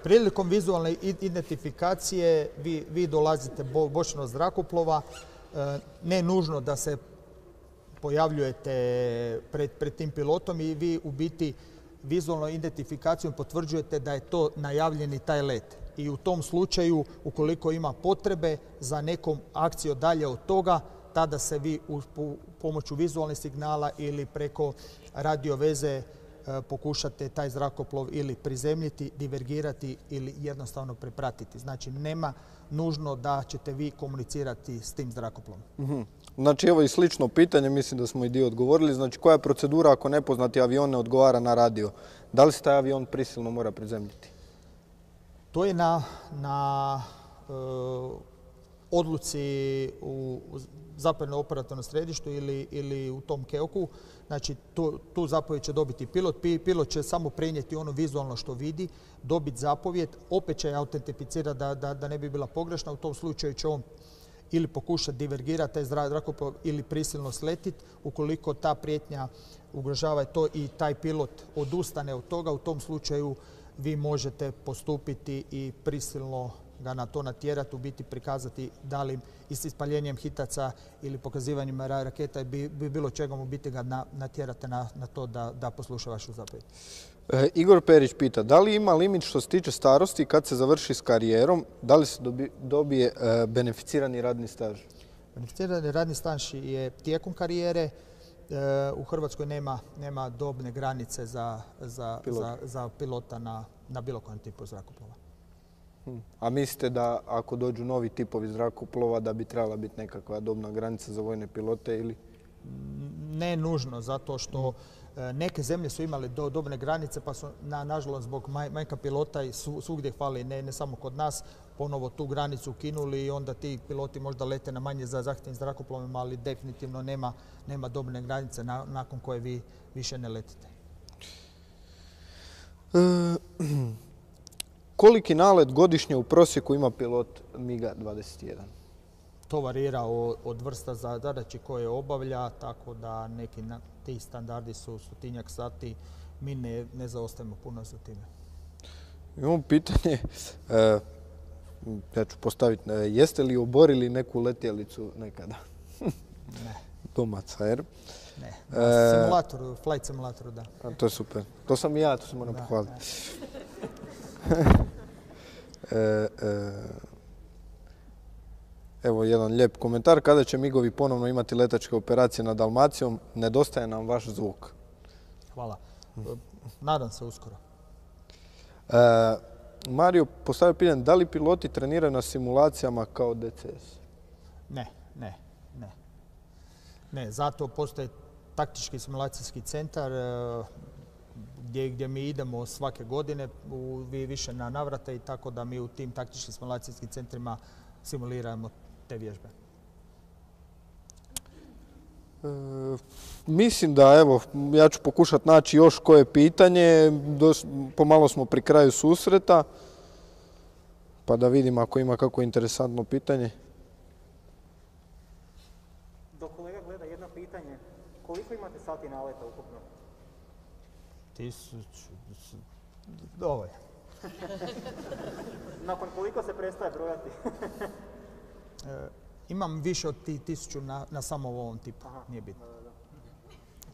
Prilikom vizualne identifikacije vi dolazite bočno zrakoplova. Ne nužno da se pojavljujete pred tim pilotom i vi u biti vizualnom identifikacijom potvrđujete da je to najavljeni taj let. I u tom slučaju, ukoliko ima potrebe za nekom akcijom dalje od toga, tada se vi pomoću vizualnih signala ili preko radio veze pokušate taj zrakoplov ili prizemljiti, divergirati ili jednostavno prepratiti. Znači, nema nužno da ćete vi komunicirati s tim zrakoplovom. Znači, evo i slično pitanje, mislim da smo i dio odgovorili. Znači, koja je procedura ako nepoznati avion ne odgovara na radio? Da li se taj avion prisilno mora prizemljiti? To je na odluci u zapovjednom operativnom središtu ili u tom KEOK-u. Znači, tu zapovjed će dobiti pilot. Pilot će samo prenijeti ono vizualno što vidi, dobiti zapovjed, opet će autentificirati da ne bi bila pogrešna. U tom slučaju će on ili pokušati divergirati taj zrakoplov ili prisilno sletiti. Ukoliko ta prijetnja ugrožava to i taj pilot odustane od toga, u tom slučaju vi možete postupiti i prisilno ga na to natjerati, u biti prikazati da li ispaljenjem hitaca ili pokazivanjem raketa bi bilo čega u biti ga natjerate na to da posluša vašu zapovjed. Igor Perić pita, da li ima limit što se tiče starosti kad se završi s karijerom, da li se dobije beneficirani radni staž? Beneficirani radni staž je tijekom karijere. U Hrvatskoj nema dobne granice za pilota na bilo kojem tipu zrakoplova. A mislite da ako dođu novi tipovi zrakoplova da bi trebala biti nekakva dobna granica za vojne pilote ili? Ne nužno, zato što neke zemlje su imale dobne granice pa su nažalost zbog manjka pilota i svugdje fali, ne samo kod nas, ponovo tu granicu ukinuli i onda ti piloti možda lete na manje zahtjevnim zrakoplovima, ali definitivno nema dobne granice nakon koje vi više ne letite. Koliki nalet godišnje u prosjeku ima pilot MiG-a 21? To varira od vrsta zadaći koje obavlja, tako da neki ti standardi su 100-tinjak sati. Mi ne zaostajemo puno za time. Imamo pitanje, ja ću postaviti, jeste li oborili neku letjelicu nekada? Ne. Domaca, jer? Ne. Na simulatoru, flight simulatoru, da. To je super. To sam i ja, to se moram pohvaliti. Evo jedan lijep komentar. Kada će MiG-ovi ponovno imati letačke operacije nad Dalmacijom? Nedostaje nam vaš zvuk. Hvala. Nadam se uskoro. Mario postavio pitanje, da li piloti treniraju na simulacijama kao DCS? Ne, zato postoji taktički simulacijski centar gdje mi idemo svake godine u više navrata i tako da mi u tim taktičkim simulacijskim centrima simuliramo te vježbe. Mislim da, evo, ja ću pokušati naći još koje pitanje. Pomalo smo pri kraju susreta, pa da vidim ako ima kako interesantno pitanje. Dok kolega gleda, jedno pitanje. Koliko imate sati naleta ukupno? 1000. Dovoljno. Nakon koliko se prestaje brojati? Imam više od 1000 na samo ovom tipu, nije bitno.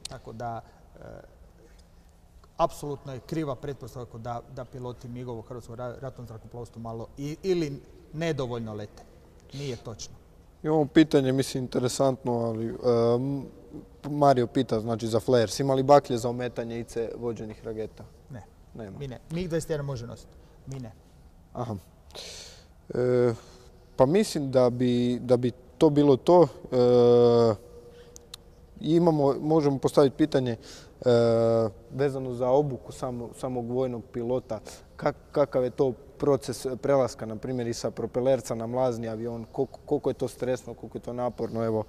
Tako da, apsolutno je kriva pretpostavka da piloti MiG-ovog Hrvatskog ratnog zrakoplovstva malo ili nedovoljno lete. Nije točno. Imamo pitanje, mislim, interesantno, ali Mario pita, znači, za flares. Ima li baklje za ometanje IC vođenih rageta? Ne. Nema. Mi ne. MiG-21 može nositi. Mi ne. Aha. Pa mislim da bi to bilo to. Možemo postaviti pitanje vezano za obuku samog vojnog pilota. Kakav je to proces prelaska, na primjer, i sa propelerca na mlazni avion? Koliko je to stresno, koliko je to naporno? Evo,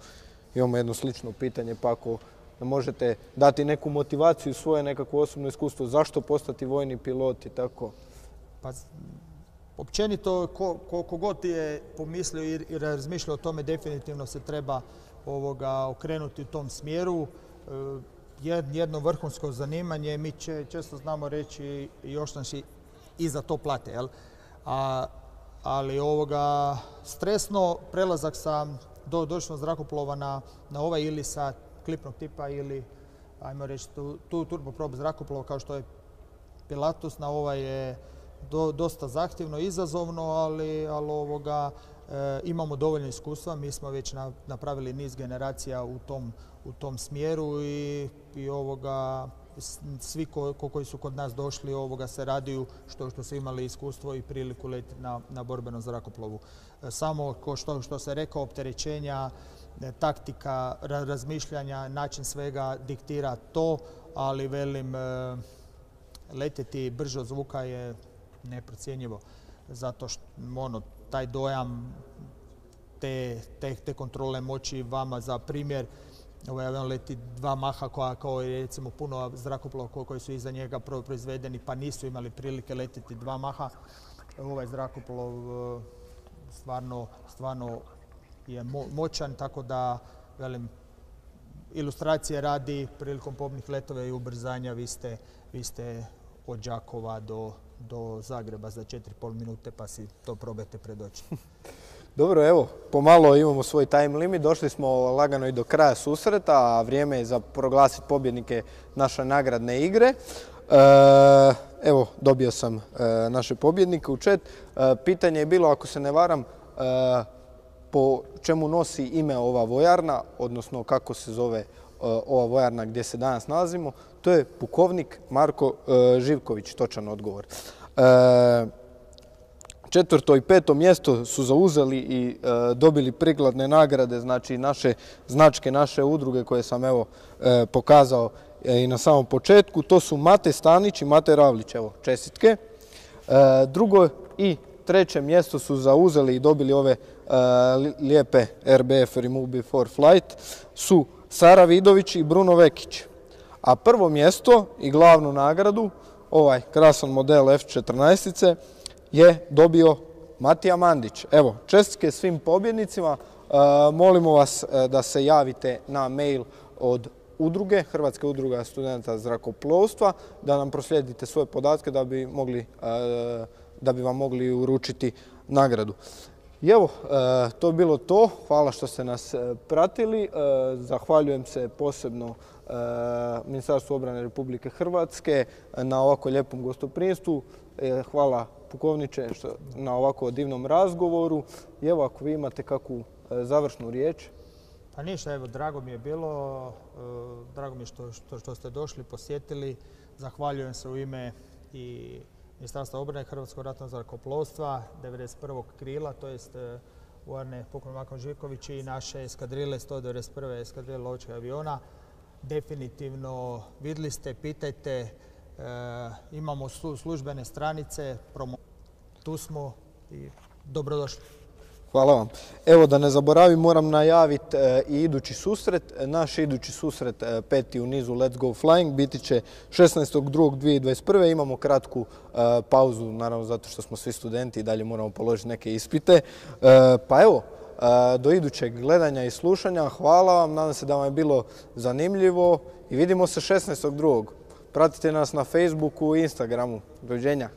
imamo jedno slično pitanje, pa ako možete dati neku motivaciju, svoje nekakvo osobno iskustvo, zašto postati vojni pilot i tako? Pa, općenito, koliko god je pomislio i razmišljao o tome, definitivno se treba okrenuti u tom smjeru. Jedno vrhunsko zanimanje, mi često znamo reći još nas i za to plate, jel? Ali stresno prelazak sa dočasnog zrakoplova na ovaj ili sa klipnog tipa ili, ajmo reći, tu turboprop zrakoplova kao što je Pilatus, na ovaj je dosta zahtjevno, izazovno, ali imamo dovoljno iskustva. Mi smo već napravili niz generacija u tom smjeru i svi koji su kod nas došli se raduju što su imali iskustvo i priliku letiti na borbenom zrakoplovu. Samo što se rekao, opterećenja, taktika, razmišljanja, način svega diktira to, ali velim, letjeti brže od zvuka je neprocjenjivo. Zato što taj dojam te kontrole moći vama, za primjer, ovaj avion leti 2 maha kao je recimo puno zrakoplova koji su iza njega proizvedeni pa nisu imali prilike letiti 2 maha. Ovaj zrakoplov stvarno je moćan, tako da, velim, ilustracije radi, prilikom pobnih letova i ubrzanja vi ste od Đakova do Zagreba za 4,5 minute, pa si to probajte pred oči. Dobro, evo, pomalo imamo svoj time limit. Došli smo lagano i do kraja susreta, a vrijeme je za proglasiti pobjednike naše nagradne igre. Evo, dobio sam naše pobjednike u chat. Pitanje je bilo, ako se ne varam, po čemu nosi ime ova vojarna, odnosno kako se zove ova vojarna gdje se danas nalazimo, to je pukovnik Marko Živković, točan odgovor. 4. i 5. mjesto su zauzeli i dobili prikladne nagrade, znači naše značke, naše udruge koje sam evo pokazao i na samom početku. To su Mate Stanić i Mate Ravlić, evo čestitke. 2. i 3. mjesto su zauzeli i dobili ove lijepe RBF Remove Before Flight su Sara Vidović i Bruno Vekić. A 1. mjesto i glavnu nagradu, ovaj krasan model F14 je dobio Matija Mandić. Evo, čestitke svim pobjednicima. Molimo vas da se javite na mail od udruge, Hrvatske udruga studenta zrakoplovstva, da nam proslijedite svoje podatke da bi vam mogli uručiti nagradu. I evo, to je bilo to. Hvala što ste nas pratili. Zahvaljujem se posebno Ministarstvu obrane Republike Hrvatske na ovako lijepom gostoprimstvu. Hvala pukovniče na ovako divnom razgovoru. I evo, ako vi imate kakvu završnu riječ. Pa ništa, evo, drago mi je bilo. Drago mi je što ste došli, posjetili. Zahvaljujem se u ime i Ministarstva obrane Hrvatskog ratnog zrakoplovstva, 91. krila, to jest vojarne pukovnik Marko Živković i naše eskadrile, 191. eskadrile lovačkih aviona. Definitivno vidjeli ste, pitajte, imamo službene stranice, tu smo i dobrodošli. Hvala vam. Evo, da ne zaboravim, moram najaviti i idući susret. Naš idući susret, 5. u nizu Let's Go Flying, biti će 16.2.2021. Imamo kratku pauzu, naravno zato što smo svi studenti i dalje moramo položiti neke ispite. Pa evo, do idućeg gledanja i slušanja. Hvala vam, nadam se da vam je bilo zanimljivo i vidimo se 16.2. Pratite nas na Facebooku i Instagramu. Doviđenja.